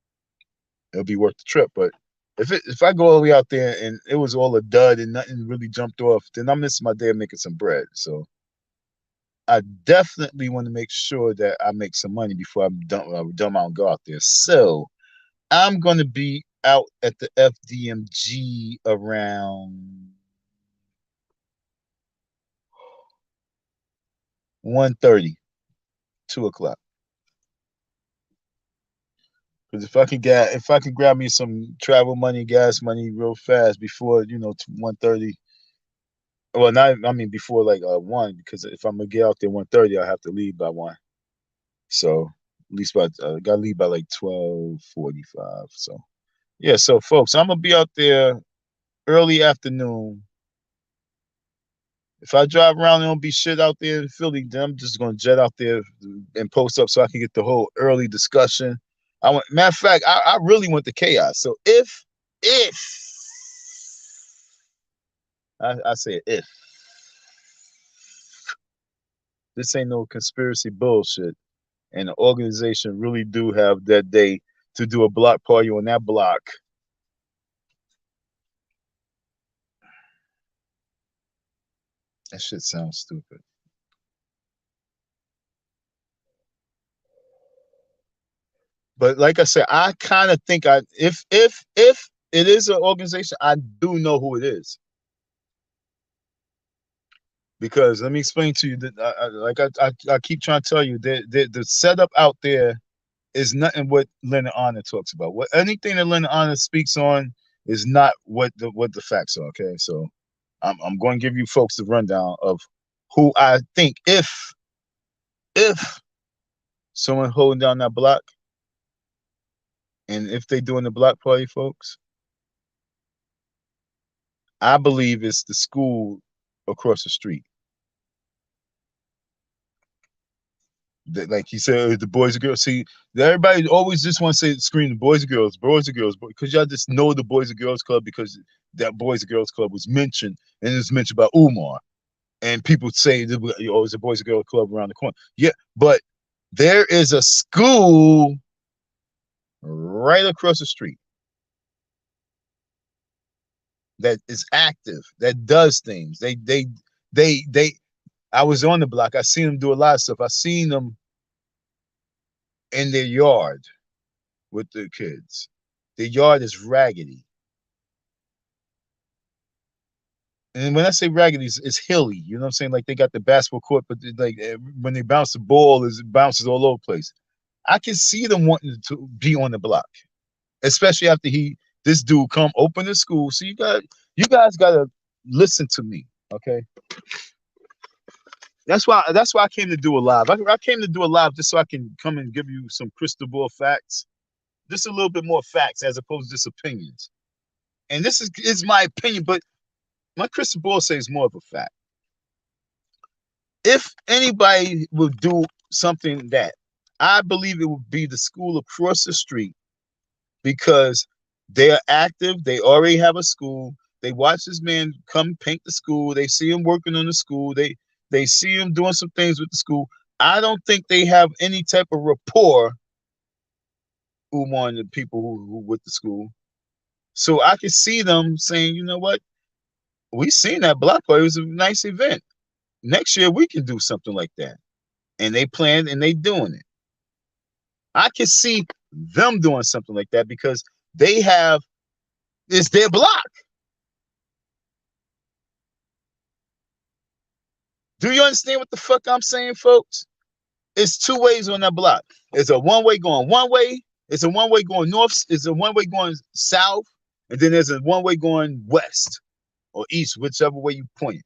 It'll be worth the trip. But if I go all the way out there and it was all a dud and nothing really jumped off, then I'm missing my day of making some bread. So I definitely want to make sure that I make some money before I'm done out and go out there. So I'm gonna be out at the FDMG around 1:30, 2 o'clock. Because if I can grab me some travel money, gas money real fast before 1:30. Well, not I mean before like 1, because if I'm gonna get out there 1:30, I have to leave by 1. So at least by gotta leave by like 12:45. So yeah, so folks, I'm gonna be out there early afternoon. If I drive around and don't be shit out there in Philly, then I'm just gonna jet out there and post up so I can get the whole early discussion. Matter of fact, I really want the chaos. So if I say if this ain't no conspiracy bullshit, and the organization really do have that day to do a block party on that block. That shit sounds stupid. But like I said, I kind of think if it is an organization, I do know who it is. Because let me explain to you that I keep trying to tell you that the setup out there is nothing what Leonard Honor talks about. What anything that Leonard Honor speaks on is not what the facts are. Okay, so I'm going to give you folks the rundown of who I think if someone holding down that block and if they doing the block party, folks, I believe it's the school across the street. Like he said, the boys and girls. See, everybody always just want to say, scream the boys and girls, because y'all just know the Boys and Girls Club because that Boys and Girls Club was mentioned and it was mentioned by Umar, and people say it's a Boys and Girls Club around the corner. Yeah, but there is a school right across the street that is active, that does things. They. I was on the block. I seen them do a lot of stuff. I seen them in their yard with the kids. The yard is raggedy. And when I say raggedy, it's hilly. You know what I'm saying? Like they got the basketball court, but like when they bounce the ball, it bounces all over the place. I can see them wanting to be on the block, especially after this dude come open the school. So you guys gotta listen to me, okay? That's why I came to do a live. I came to do a live just so I can come and give you some crystal ball facts, just a little bit more facts as opposed to just opinions. And this is my opinion, but my crystal ball says more of a fact. If anybody will do something that I believe it would be the school across the street because they are active, they already have a school, they watch this man come paint the school, they see him working on the school, they see him doing some things with the school. I don't think they have any type of rapport among the people who with the school. So I can see them saying, you know what? We seen that block party. It was a nice event. Next year we can do something like that. And they planned and they doing it. I can see them doing something like that because it's their block. Do you understand what the fuck I'm saying, folks? It's two ways on that block. It's a one-way going one way. It's a one-way going north. It's a one-way going south. And then there's a one-way going west or east, whichever way you point it.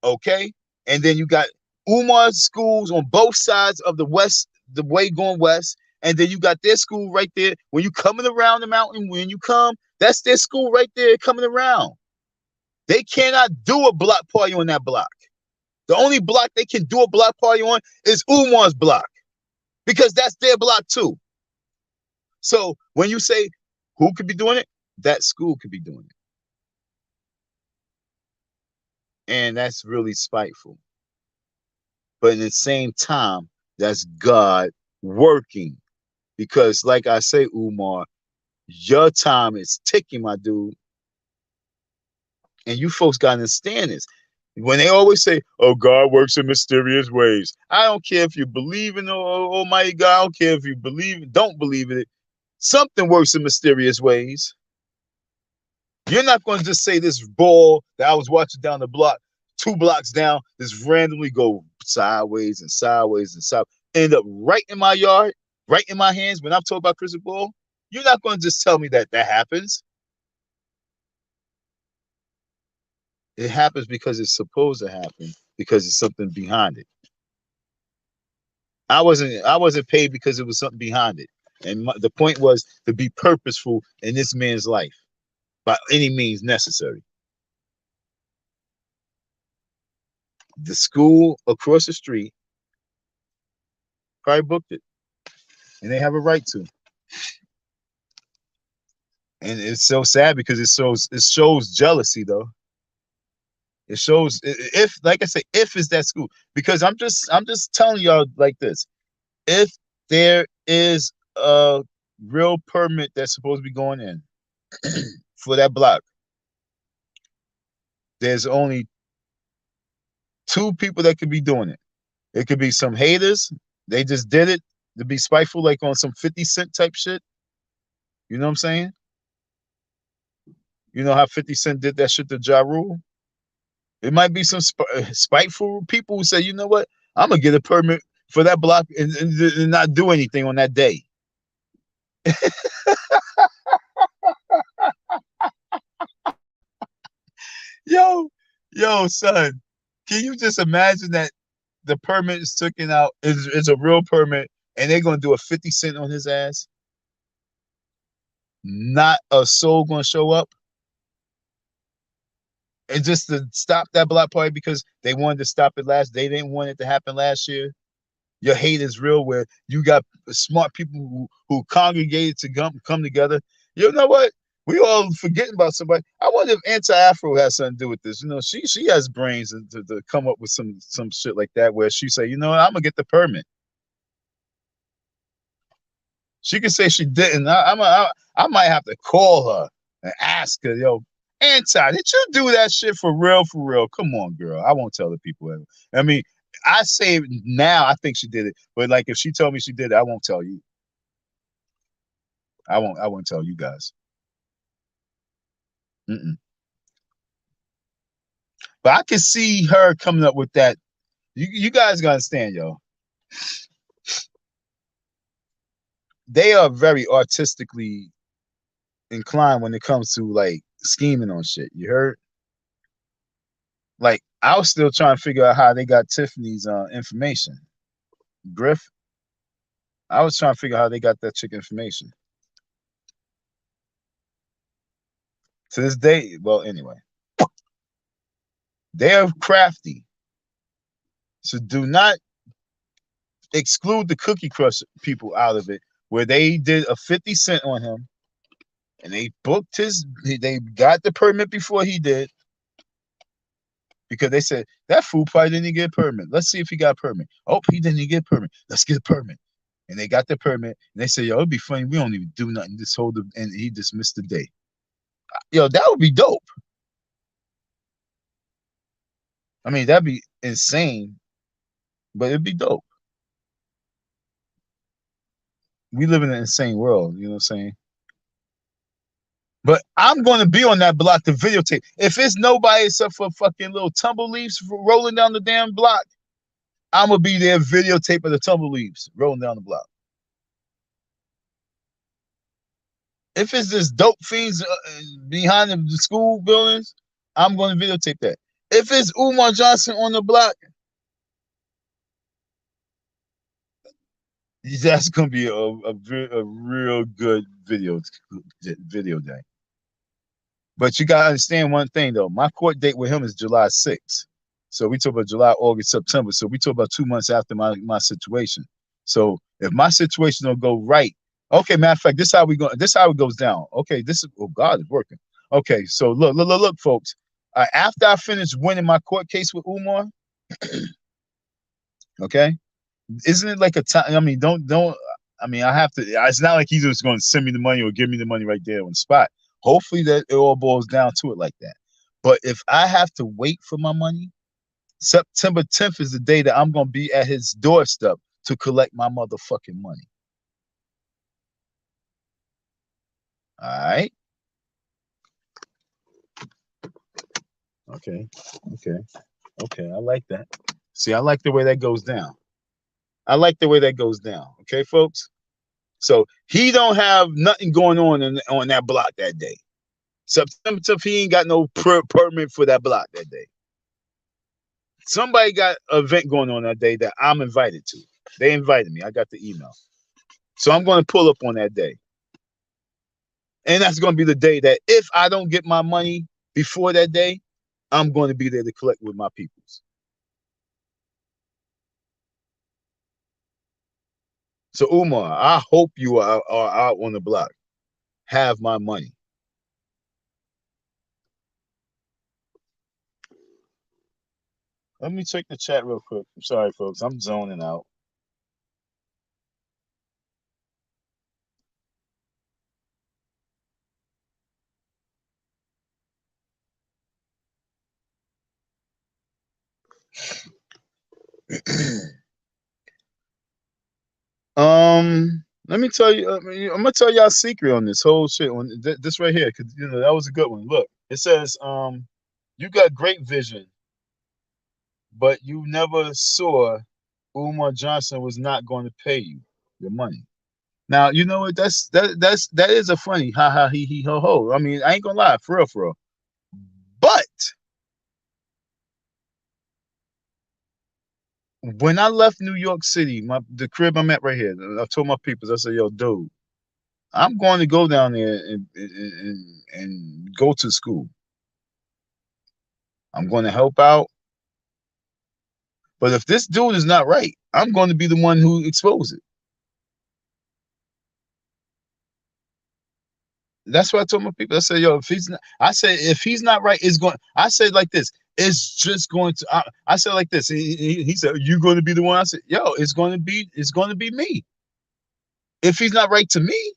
Okay? And then you got Umar schools on both sides of the west, the way going west. And then you got their school right there. When you coming around the mountain, when you come, that's their school right there coming around. They cannot do a block party on that block. The only block they can do a block party on is Umar's block, because that's their block too. So when you say who could be doing it, that school could be doing it. And that's really spiteful. But at the same time, that's God working. Because like I say, Umar, your time is ticking, my dude. And you folks got to understand this. When they always say, oh, God works in mysterious ways. I don't care if you believe in Almighty God. I don't care if you believe, don't believe in it. Something works in mysterious ways. You're not going to just say this ball that I was watching down the block, 2 blocks down, just randomly go sideways and sideways and sideways, end up right in my yard, right in my hands when I'm talking about crystal ball. You're not going to just tell me that that happens. It happens because it's supposed to happen, because it's something behind it. I wasn't paid because it was something behind it. And the point was to be purposeful in this man's life by any means necessary. The school across the street probably booked it, and they have a right to. And it's so sad because it shows jealousy though. It shows, if, like I say, if it's that school, because I'm just telling y'all like this. If there is a real permit that's supposed to be going in for that block, there's only 2 people that could be doing it. It could be some haters. They just did it to be spiteful, like on some 50 Cent type shit. You know what I'm saying? You know how 50 Cent did that shit to Ja Rule? It might be some spiteful people who say, you know what? I'm going to get a permit for that block and not do anything on that day. Yo, son, can you just imagine that the permit is taken out, is a real permit, and they're going to do a 50 Cent on his ass? Not a soul going to show up? And just to stop that block party because they wanted to stop it they didn't want it to happen last year. Your hate is real, where you got smart people who congregated to come together. You know what? We all forgetting about somebody. I wonder if Anti-Afro has something to do with this. You know, she has brains to come up with some shit like that, where she say, you know what, I'm gonna get the permit. She can say she didn't. I might have to call her and ask her, yo, Anti, did you do that shit for real? For real? Come on, girl. I won't tell the people ever. I mean, I say now I think she did it, but like if she told me she did it, I won't tell you. I won't tell you guys. Mm-mm. But I can see her coming up with that. You guys gotta understand, yo. They are very artistically inclined when it comes to like scheming on shit. You heard? Like I was still trying to figure out how they got Tiffany's information. Griff. I was trying to figure out how they got that chick information. To this day, well, anyway, they are crafty. So do not exclude the Cookie Crush people out of it, where they did a 50 Cent on him, and they booked they got the permit before he did, because they said that fool probably didn't get a permit. Let's see if he got a permit. Oh, he didn't get a permit. Let's get a permit. And they got the permit, and they said, yo, it'd be funny. We don't even do nothing. Just hold it, and he dismissed the day. Yo, that would be dope. I mean, that'd be insane, but it'd be dope. We live in an insane world, you know what I'm saying? But I'm going to be on that block to videotape. If it's nobody except for fucking little tumble leaves rolling down the damn block, I'm going to be there videotaping the tumble leaves rolling down the block. If it's this dope fiends behind the school buildings, I'm going to videotape that. If it's Umar Johnson on the block, that's going to be a real good video day. But you gotta understand one thing though. My court date with him is July 6th. So we talk about July, August, September. So we talk about 2 months after my situation. So if my situation don't go right, okay, matter of fact, this how we go. This how it goes down. Okay, this is God is working. Okay, so look, folks. After I finish winning my court case with Umar, okay, isn't it like a time? I mean, don't. I mean, I have to. It's not like he's just going to send me the money or give me the money right there on the spot. Hopefully that it all boils down to it like that. But if I have to wait for my money, September 10th is the day that I'm going to be at his doorstep to collect my motherfucking money. All right. Okay. I like that. See, I like the way that goes down. Okay, folks. So he don't have nothing going on that block that day. September 10th, he ain't got no permit for that block that day. Somebody got an event going on that day that I'm invited to. They invited me. I got the email. So I'm going to pull up on that day. And that's going to be the day that if I don't get my money before that day, I'm going to be there to collect with my peoples. So Umar, I hope you are out on the block. Have my money. Let me check the chat real quick. I'm sorry, folks. I'm zoning out. Let me tell you. I'm gonna tell y'all a secret on this whole shit. On this right here, because that was a good one. Look, it says, you got great vision, but you never saw Umar Johnson was not going to pay you your money. Now you know what? That is a funny ha ha he ho ho. I mean, I ain't gonna lie, for real. But when I left New York City, the crib I'm at right here, I told my people, I said, yo, dude, I'm going to go down there and go to school. I'm going to help out. But if this dude is not right, I'm going to be the one who exposes it. That's what I told my people. I said, yo, if he's not right, it's going. I said like this. It's just going to. I said like this. He said, "Are you going to be the one?" I said, "Yo, it's going to be me. If he's not right to me,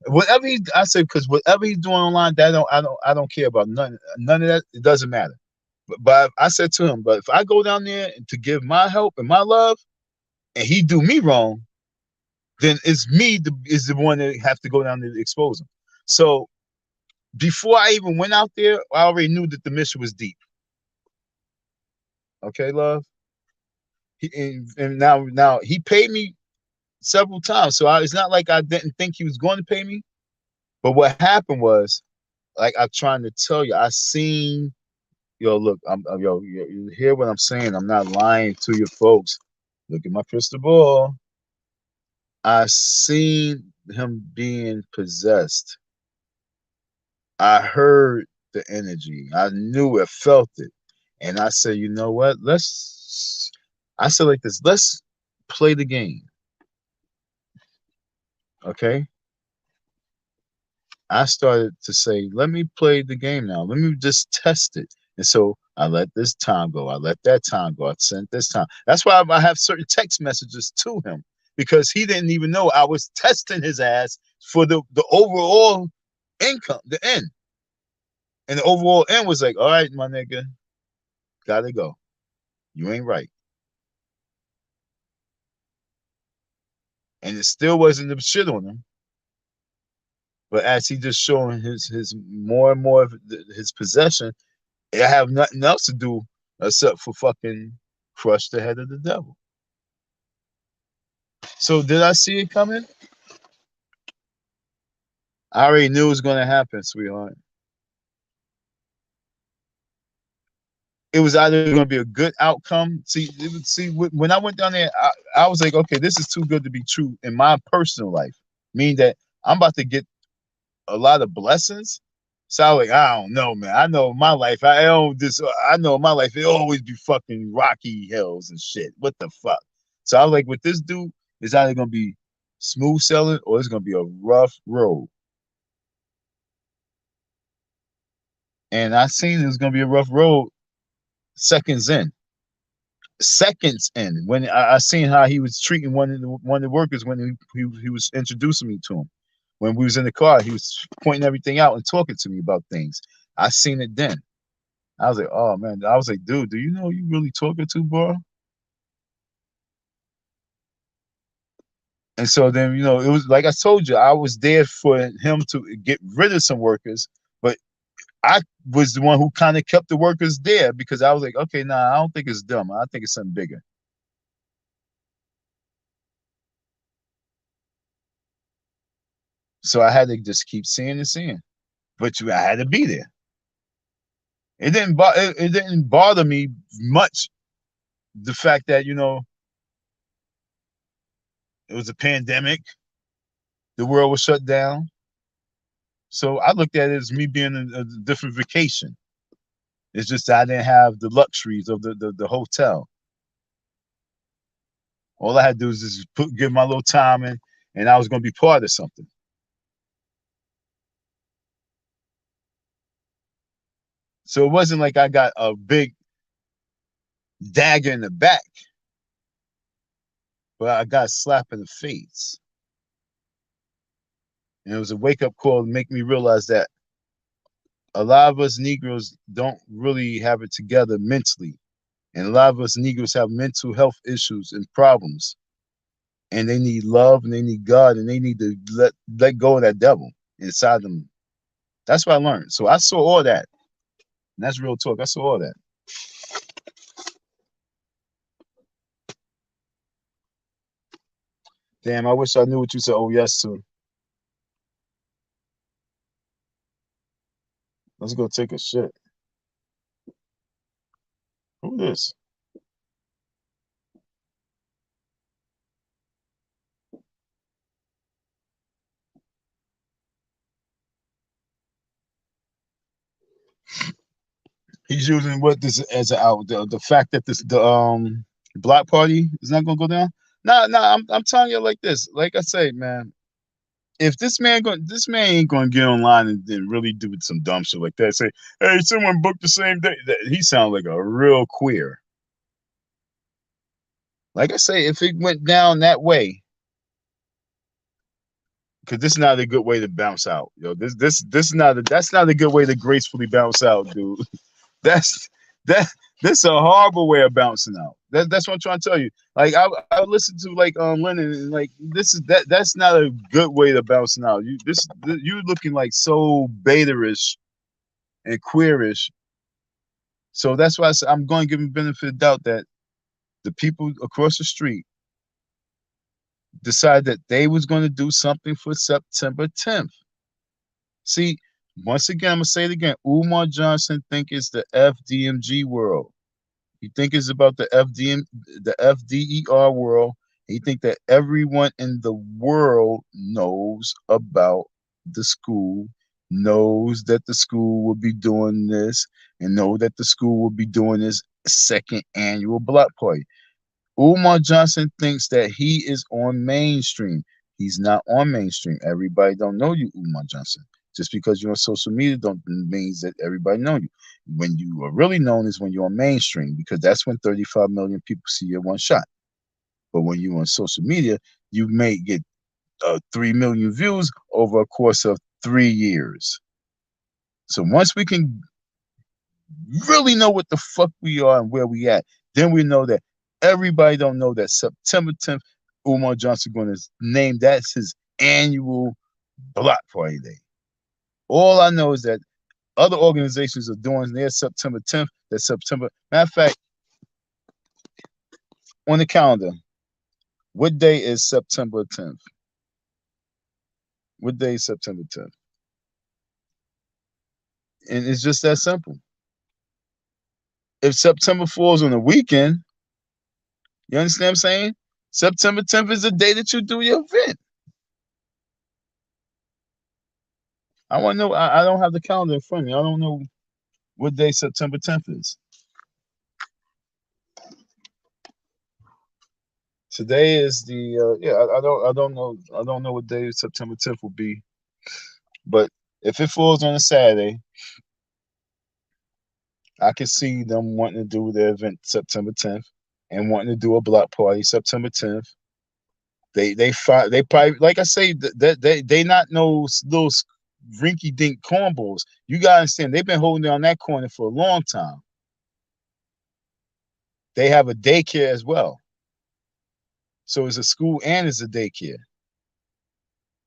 whatever he." I said because whatever he's doing online, I don't care about none of that. It doesn't matter. But I said to him, but if I go down there to give my help and my love, and he do me wrong, then it's me is the one that have to go down there to expose him. So before I even went out there, I already knew that the mission was deep. Okay, love. And now he paid me several times, so it's not like I didn't think he was going to pay me. But what happened was, like I'm trying to tell you, I seen. Yo, look, you hear what I'm saying? I'm not lying to you folks. Look at my crystal ball. I seen him being possessed. I heard the energy. I knew it, felt it. And I said, you know what? I said like this, let's play the game. Okay. I started to say, let me play the game now. Let me just test it. And so I let this time go. I let that time go. I sent this time. That's why I have certain text messages to him because he didn't even know I was testing his ass for the overall income, the end. And the overall end was like, all right, my nigga, gotta go. You ain't right. And it still wasn't the shit on him. But as he just showing his more and more of his possession, I have nothing else to do except for fucking crush the head of the devil. So did I see it coming? I already knew it was going to happen, sweetheart. It was either going to be a good outcome. See, when I went down there, I was like, okay, this is too good to be true in my personal life, meaning that I'm about to get a lot of blessings. So I was like, I don't know, man. I know my life. I know my life. It always be fucking rocky hills and shit. What the fuck? So I was like, with this dude, it's either gonna be smooth sailing or it's gonna be a rough road. And I seen it was gonna be a rough road seconds in. Seconds in, when I seen how he was treating one of the workers when he was introducing me to him. When we was in the car, he was pointing everything out and talking to me about things. I seen it then. I was like, oh man. I was like, dude, do you know who you really talking to, bro? And so then, it was like I told you, I was there for him to get rid of some workers, but I was the one who kind of kept the workers there because I was like, okay, nah, I don't think it's dumb. I think it's something bigger. So I had to just keep seeing and seeing, but I had to be there. It didn't bother me much, the fact that it was a pandemic, the world was shut down. So I looked at it as me being a different vacation. It's just that I didn't have the luxuries of the hotel. All I had to do was just give my little time in, and I was going to be part of something. So it wasn't like I got a big dagger in the back, but I got a slap in the face. And it was a wake-up call to make me realize that a lot of us Negroes don't really have it together mentally. And a lot of us Negroes have mental health issues and problems. And they need love and they need God and they need to let go of that devil inside them. That's what I learned. So I saw all that. And that's real talk. I saw all that. Damn, I wish I knew what you said. Oh, yes, to. Let's go take a shit. Who this? He's using what this as a out the fact that the block party is not gonna go down. Nah, I'm telling you like this. Like I say, man, if this man ain't gonna get online and really do some dumb shit like that. Say, hey, someone booked the same day. He sounds like a real queer. Like I say, if it went down that way, because this is not a good way to bounce out. This is not that's not a good way to gracefully bounce out, dude. That's that this is a horrible way of bouncing out. That's what I'm trying to tell you. Like I listen to like Lennon and like this is that's not a good way to bouncing out. You looking like so beta-ish and queerish. So that's why I'm going to give him benefit of the doubt that the people across the street decided that they was going to do something for September 10th. See, once again, I'm gonna say it again. Umar Johnson think it's the FDMG world. He think it's about the FDER world. He think that everyone in the world knows about the school, knows that the school will be doing this, and know that the school will be doing this second annual block party. Umar Johnson thinks that he is on mainstream. He's not on mainstream. Everybody don't know you, Umar Johnson. Just because you're on social media don't means that everybody know you. When you are really known is when you're on mainstream, because that's when 35 million people see your one shot. But when you're on social media, you may get 3 million views over a course of 3 years. So once we can really know what the fuck we are and where we at, then we know that everybody don't know that September 10th, Umar Johnson going to name that's his annual block party day. All I know is that other organizations are doing their September 10th. That September. Matter of fact, on the calendar, what day is September 10th? What day is September 10th? And it's just that simple. If September falls on a weekend, you understand what I'm saying? September 10th is the day that you do your event. I want to know. I don't have the calendar in front of me. I don't know what day September 10th is. Today is the yeah. I don't know what day September 10th will be. But if it falls on a Saturday, I can see them wanting to do their event September 10th and wanting to do a block party September 10th. They probably, like I say, they not no little rinky dink cornballs. You gotta understand, they've been holding down that corner for a long time. They have a daycare as well, so it's a school and it's a daycare.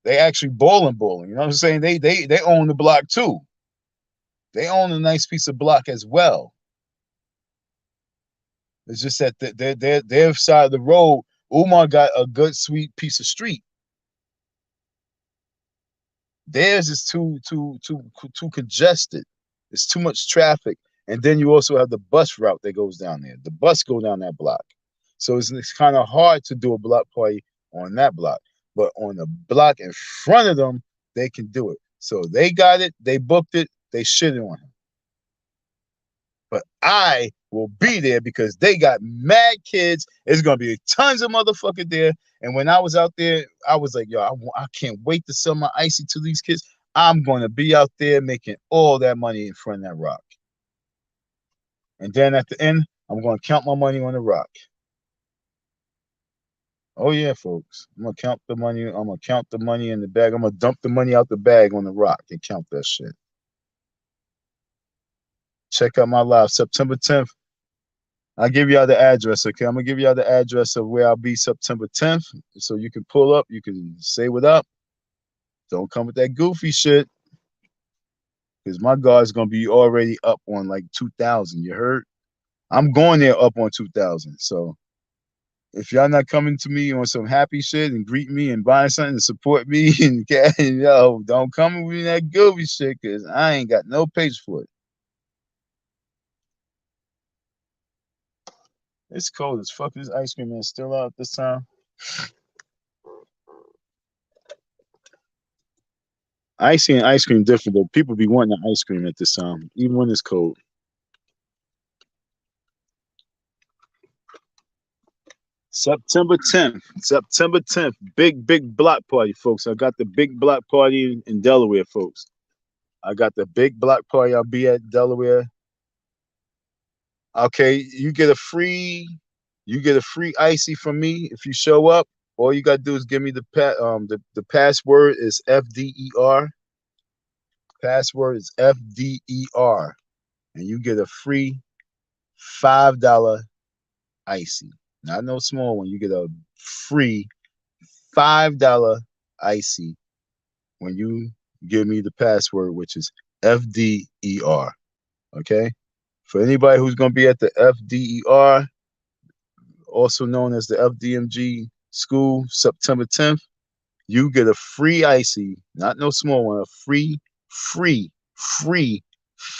They actually bowling. You know what I'm saying? They own the block too. They own a nice piece of block as well. It's just that their side of the road, Umar got a good sweet piece of street. Theirs is too congested. It's too much traffic. And then you also have the bus route that goes down there. The bus go down that block. So it's kind of hard to do a block party on that block. But on the block in front of them, they can do it. So they got it, they booked it, they shitted on him. But I will be there because they got mad kids. There's gonna be tons of motherfuckers there. And when I was out there, I was like, yo, I can't wait to sell my icy to these kids. I'm gonna be out there making all that money in front of that rock. And then at the end, I'm gonna count my money on the rock. Oh yeah, folks. I'm gonna count the money. I'm gonna count the money in the bag. I'm gonna dump the money out the bag on the rock and count that shit. Check out my live September 10th. I'll give y'all the address, okay? I'm gonna give y'all the address of where I'll be September 10th. So you can pull up, you can say what up. Don't come with that goofy shit. Because my guard's gonna be already up on like 2,000. You heard? I'm going there up on 2,000. So if y'all not coming to me on some happy shit and greet me and buying something to support me and yo, don't come with me that goofy shit because I ain't got no patience for it. It's cold as fuck. This ice cream is still out this time. Icy and ice cream different though. People be wanting the ice cream at this time, even when it's cold. September 10th. September 10th. Big block party, folks. I got the big block party in Delaware, folks. I got the big block party. I'll be at Delaware. Okay, you get a free icy from me if you show up. All you gotta do is give me the password is FDER. Password is FDER. And you get a free $5 icy. Not no small one. You get a free $5 icy when you give me the password, which is FDER. Okay. For anybody who's going to be at the FDER, also known as the FDMG school, September 10th, you get a free icy, not no small one, a free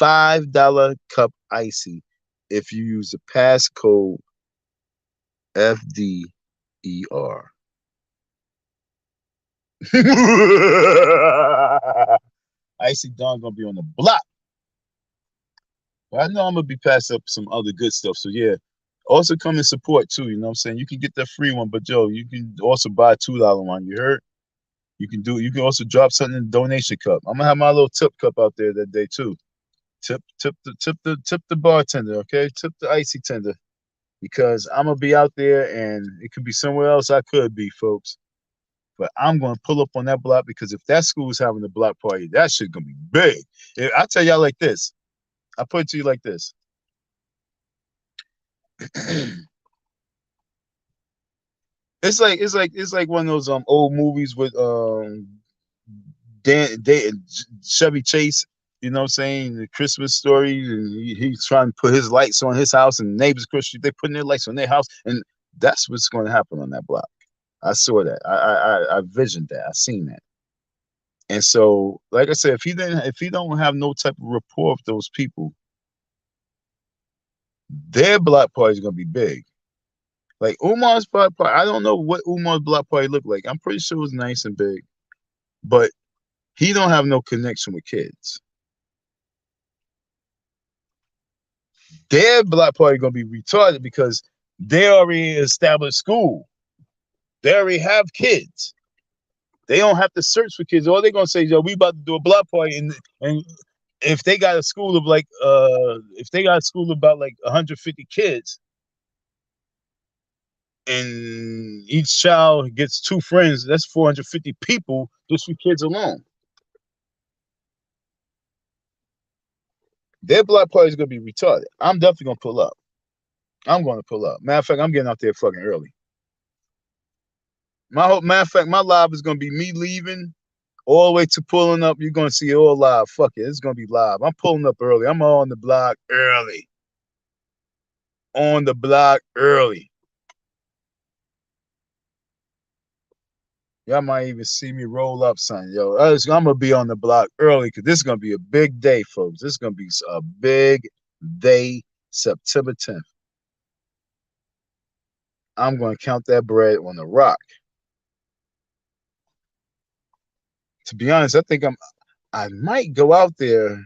$5 cup icy if you use the passcode FDER. Icy Don gonna be on the block. But I know I'm gonna be passing up some other good stuff. So yeah. Also come and support too, you know what I'm saying? You can get that free one, but yo, you can also buy a $2 one. You heard? You can also drop something in the donation cup. I'm gonna have my little tip cup out there that day too. Tip the bartender, okay? Tip the icy tender. Because I'm gonna be out there and it could be somewhere else I could be, folks. But I'm gonna pull up on that block because if that school is having a block party, that shit gonna be big. I tell y'all like this. I put it to you like this. It's like one of those old movies with Chevy Chase, you know what I'm saying, the Christmas story, and he's trying to put his lights on his house, and neighbors Christmas, they putting their lights on their house, and that's what's going to happen on that block. I saw that. I visioned that. I seen that. And so, like I said, if he don't have no type of rapport with those people, their block party is gonna be big. Like Umar's block party, I don't know what Umar's block party looked like. I'm pretty sure it was nice and big, but he don't have no connection with kids. Their block party gonna be retarded because they already established school. They already have kids. They don't have to search for kids. All they're gonna say is, "Yo, we about to do a block party," and if they got a school of like if they got a school of about like 150 kids, and each child gets 2 friends, that's 450 people just for kids alone. Their block party is gonna be retarded. I'm definitely gonna pull up. I'm gonna pull up. Matter of fact, I'm getting out there fucking early. Matter of fact, my live is gonna be me leaving all the way to pulling up. You're gonna see it all live. Fuck it, it's gonna be live. I'm pulling up early. I'm on the block early. On the block early. Y'all might even see me roll up, son. Yo, I'm gonna be on the block early because this is gonna be a big day, folks. This is gonna be a big day, September 10th. I'm gonna count that bread on the rock. To be honest, I might go out there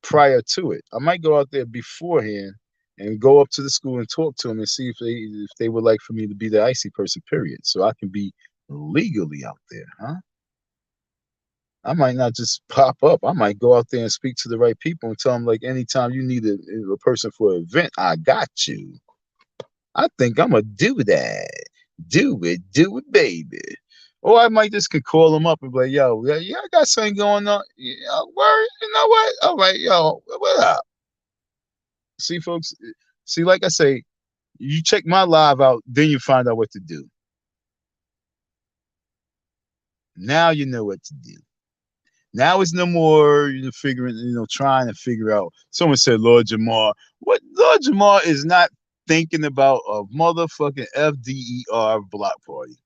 prior to it. I might go out there beforehand and go up to the school and talk to them and see if they would like for me to be the icy person, period. So I can be legally out there, huh? I might not just pop up. I might go out there and speak to the right people and tell them, like, anytime you need a person for an event, I got you. I think I'm gonna do that. Do it, baby. Or I might just could call them up and be like, yo, yeah, I got something going on. Yeah, word, you know what? All right, yo, what up? See, folks, see, like I say, you check my live out, then you find out what to do. Now you know what to do. Now it's no more trying to figure out. Someone said Lord Jamar. What Lord Jamar is not thinking about a motherfucking FDER block party.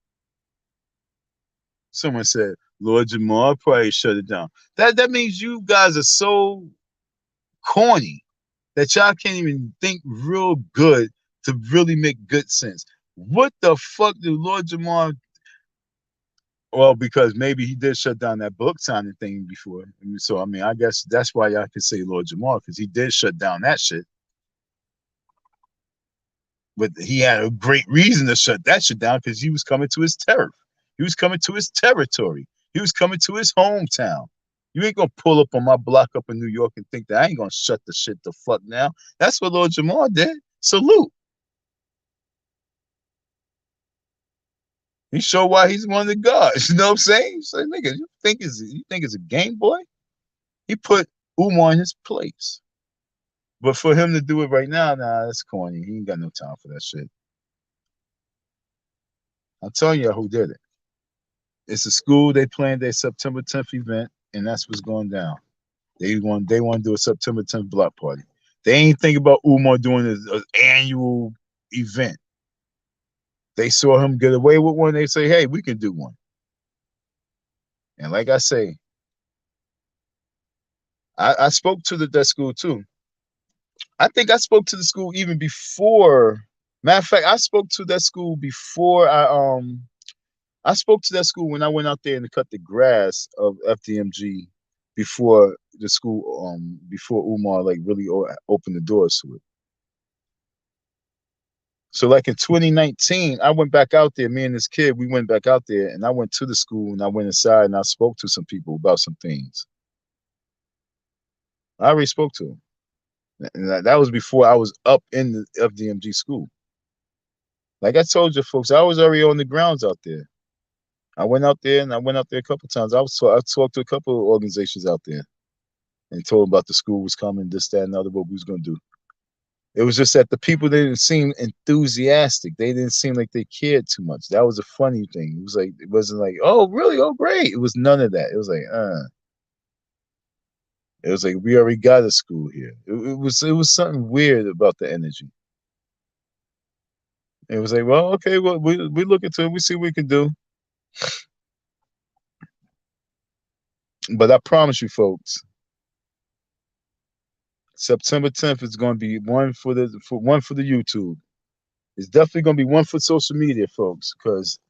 Someone said Lord Jamar probably shut it down. That means you guys are so corny that y'all can't even think real good to really make good sense. What the fuck did Lord Jamar? Well, because maybe he did shut down that book signing thing before. So I mean, I guess that's why y'all could say Lord Jamar, because he did shut down that shit. But he had a great reason to shut that shit down because he was coming to his turf. He was coming to his territory. He was coming to his hometown. You ain't gonna pull up on my block up in New York and think that I ain't gonna shut the shit the fuck down. That's what Lord Jamar did. Salute. He showed why he's one of the gods. You know what I'm saying? So, nigga, you think it's a Game Boy? He put Umar in his place. But for him to do it right now, nah, that's corny. He ain't got no time for that shit. I'm telling you who did it. It's a school. They planned their September 10th event, and that's what's going down. They want to do a September 10th block party. They ain't think about Umar doing an annual event. They saw him get away with one. They say, hey, we can do one. And like I say, I spoke to that school too. I think I spoke to the school even before. Matter of fact, I spoke to that school before I spoke to that school when I went out there and cut the grass of FDMG before the school before Umar like really opened the doors to it. So like in 2019, I went back out there. Me and this kid, we went back out there, and I went to the school and I went inside and I spoke to some people about some things. I already spoke to them. And that was before I was up in the FDMG school. Like I told you, folks, I was already on the grounds out there. I went out there and I went out there a couple times. I talked to a couple of organizations out there and told them about the school was coming, this, that, and other, what we was gonna do. It was just that the people didn't seem enthusiastic. They didn't seem like they cared too much. That was a funny thing. It was like it wasn't like, oh really, oh great. It was none of that. It was like, it was like we already got a school here. It was something weird about the energy. It was like, well, okay, well we look into it. We see what we can do. But I promise you, folks, September 10th is going to be one for the YouTube. It's definitely going to be one for social media, folks, because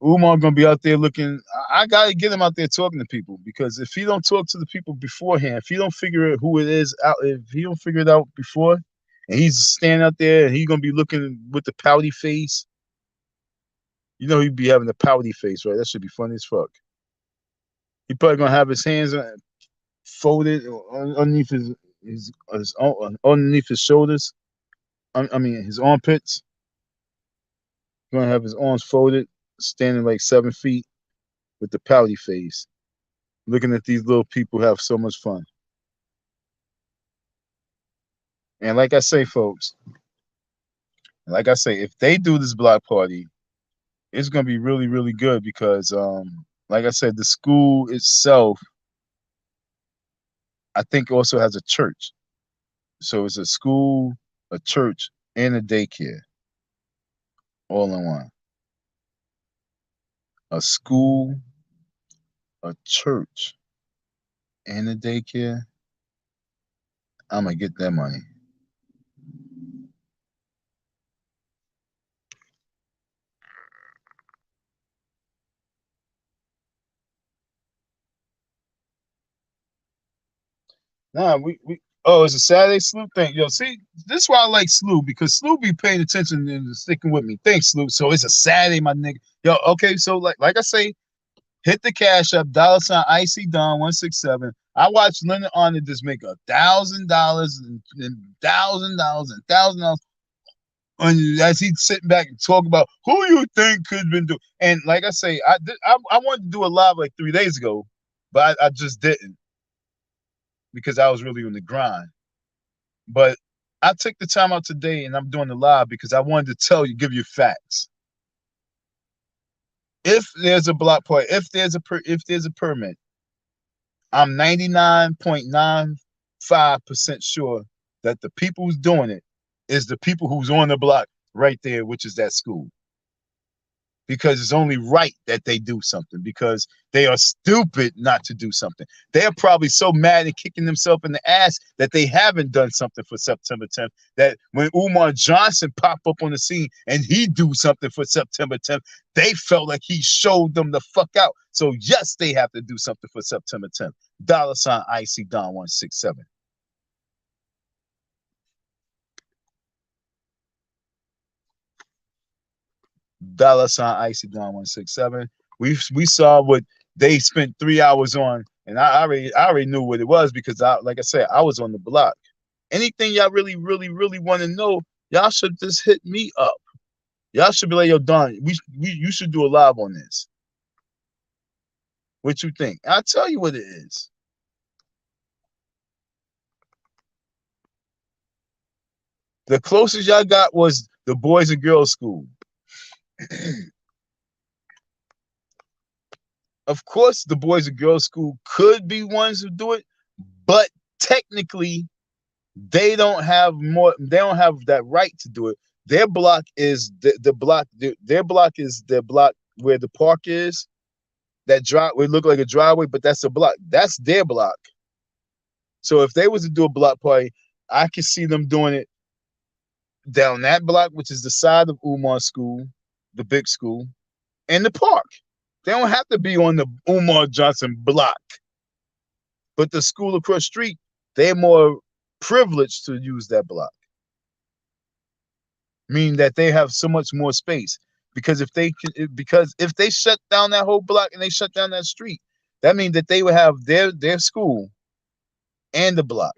Umar gonna be out there looking. I gotta get him out there talking to people because if he don't talk to the people beforehand, if he don't figure out who it is out, if he don't figure it out before, and he's standing out there and he's gonna be looking with the pouty face, you know he'd be having the pouty face, right? That should be funny as fuck. He probably gonna have his hands folded underneath underneath his shoulders. I mean his armpits. He's gonna have his arms folded, standing like 7 feet with the pouty face, looking at these little people have so much fun. And like I say, folks, like I say, if they do this block party, it's gonna be really, really good because, like I said, the school itself, I think, also has a church. So it's a school, a church, and a daycare, all in one. A school, a church, and a daycare. I'm gonna get that money. Nah, we oh, it's a Saturday Sloop thing. Yo, see, this is why I like Sloop because Sloop be paying attention and sticking with me. Thanks, Sloop. So it's a Saturday, my nigga. Yo, okay, so like I say, hit the cash up, $ Icy Don 167. I watched Leonard Arnold just make $1,000 and $1,000 and $1,000 as he's sitting back and talk about who you think could have been doing. And like I say, I wanted to do a live like 3 days ago, but I just didn't because I was really on the grind. But I took the time out today and I'm doing the live because I wanted to tell you, give you facts. If there's a block party, if there's a permit, I'm 99.95% sure that the people who's doing it is the people who's on the block right there, which is that school. Because it's only right that they do something because they are stupid not to do something. They're probably so mad and kicking themselves in the ass that they haven't done something for September 10th. That when Umar Johnson pop up on the scene and he do something for September 10th, they felt like he showed them the fuck out. So yes, they have to do something for September 10th. $ Icy Don 167. $Icy Don 167. We saw what they spent 3 hours on, and I already knew what it was because like I said, I was on the block. Anything y'all really, really, really want to know, y'all should just hit me up. Y'all should be like, yo, Don, you should do a live on this. What you think? I'll tell you what it is. The closest y'all got was the Boys and Girls School. Of course, the Boys and Girls School could be ones who do it, but technically, they don't have that right to do it. Their block is the block. Their block is the block where the park is. That drive would look like a driveway, but that's a block. That's their block. So if they was to do a block party, I could see them doing it down that block, which is the side of Umar School, the big school, and the park. They don't have to be on the Umar Johnson block. But the school across the street, they're more privileged to use that block. Meaning that they have so much more space. Because if they shut down that whole block and they shut down that street, that means that they would have their school and the block.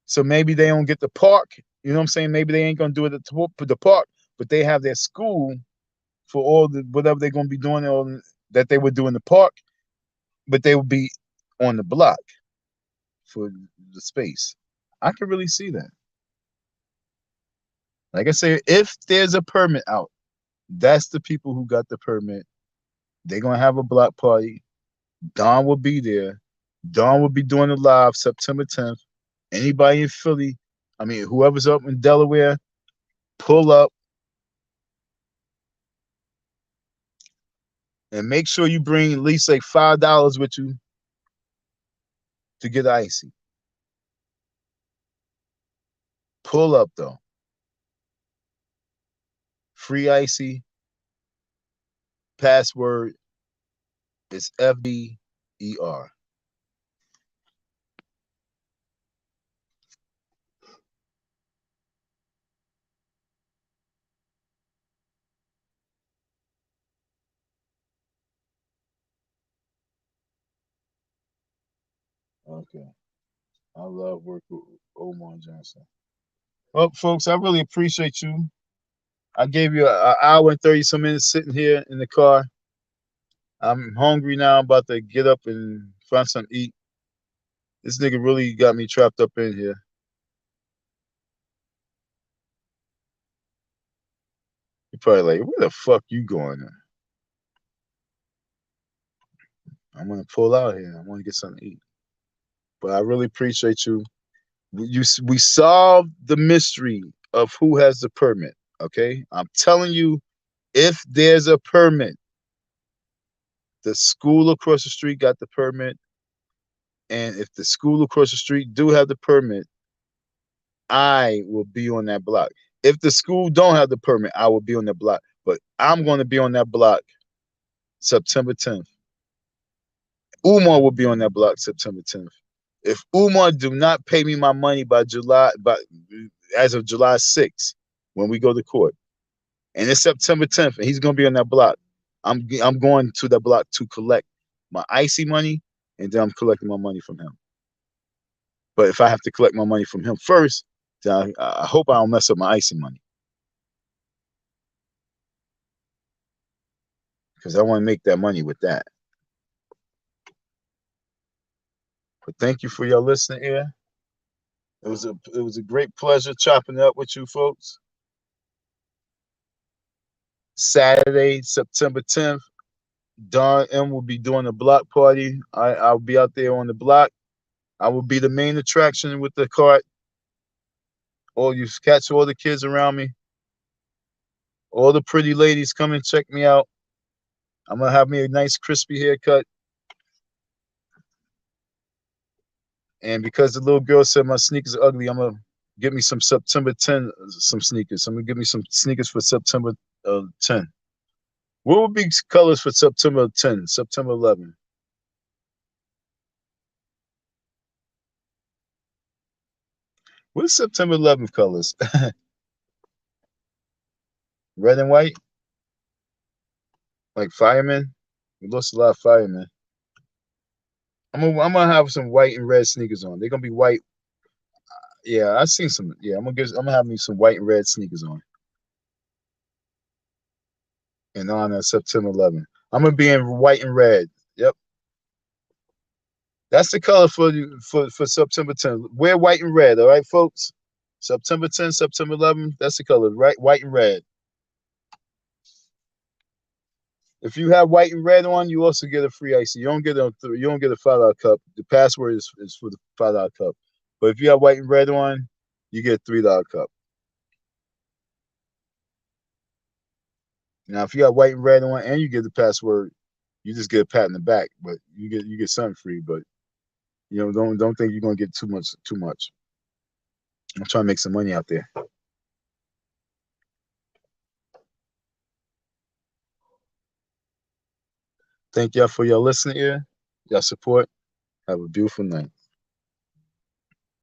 So maybe they don't get the park. You know what I'm saying? Maybe they ain't gonna do it at the park, but they have their school for all the whatever they're gonna be doing that they would do in the park, but they would be on the block for the space. I can really see that. Like I say, if there's a permit out, that's the people who got the permit. They're gonna have a block party. Don will be there. Don will be doing the live September 10th. Anybody in Philly, I mean, whoever's up in Delaware, pull up and make sure you bring at least like $5 with you to get icy. Pull up though. Free icy. Password is FDER. Okay. I love working with Umar Johnson. Well, folks, I really appreciate you. I gave you an hour and 30 some minutes sitting here in the car. I'm hungry now. I'm about to get up and find something to eat. This nigga really got me trapped up in here. You're probably like, where the fuck you going? I'm gonna pull out here. I want to get something to eat. But I really appreciate you. We solved the mystery of who has the permit. Okay, I'm telling you, if there's a permit, the school across the street got the permit, and if the school across the street do have the permit, I will be on that block. If the school don't have the permit, I will be on that block. But I'm going to be on that block September 10th. Umar will be on that block September 10th. If Umar do not pay me my money by as of July 6th, when we go to court, and it's September 10th, and he's going to be on that block, I'm going to that block to collect my icy money, and then I'm collecting my money from him. But if I have to collect my money from him first, then I hope I don't mess up my icy money, because I want to make that money with that. But thank you for your listening here. It was a great pleasure chopping it up with you folks. Saturday, September 10th, Don M will be doing a block party. I'll be out there on the block. I will be the main attraction with the cart. All you catch all the kids around me. All the pretty ladies come and check me out. I'm gonna have me a nice crispy haircut. And because the little girl said my sneakers are ugly, I'm gonna get me some September 10 some sneakers. I'm gonna give me some sneakers for September 10. What would be colors for September 10, September 11? What is September 11th colors? Red and white? Like firemen? We lost a lot of firemen. I'm gonna have some white and red sneakers on. They're gonna be white. Yeah, I seen some. Yeah, I'm gonna have me some white and red sneakers on. And on September 11th, I'm gonna be in white and red. Yep, that's the color for September 10th. Wear white and red, all right, folks. September 10th, September 11th. That's the color, right? White and red. If you have white and red on, you also get a free icy. You don't get a $5 cup. The password is for the $5 cup. But if you have white and red on, you get a $3 cup. Now, if you have white and red on and you get the password, you just get a pat in the back. But you get something free. But don't think you're gonna get too much. Too much. I'm trying to make some money out there. Thank y'all for your listening here, y'all support. Have a beautiful night.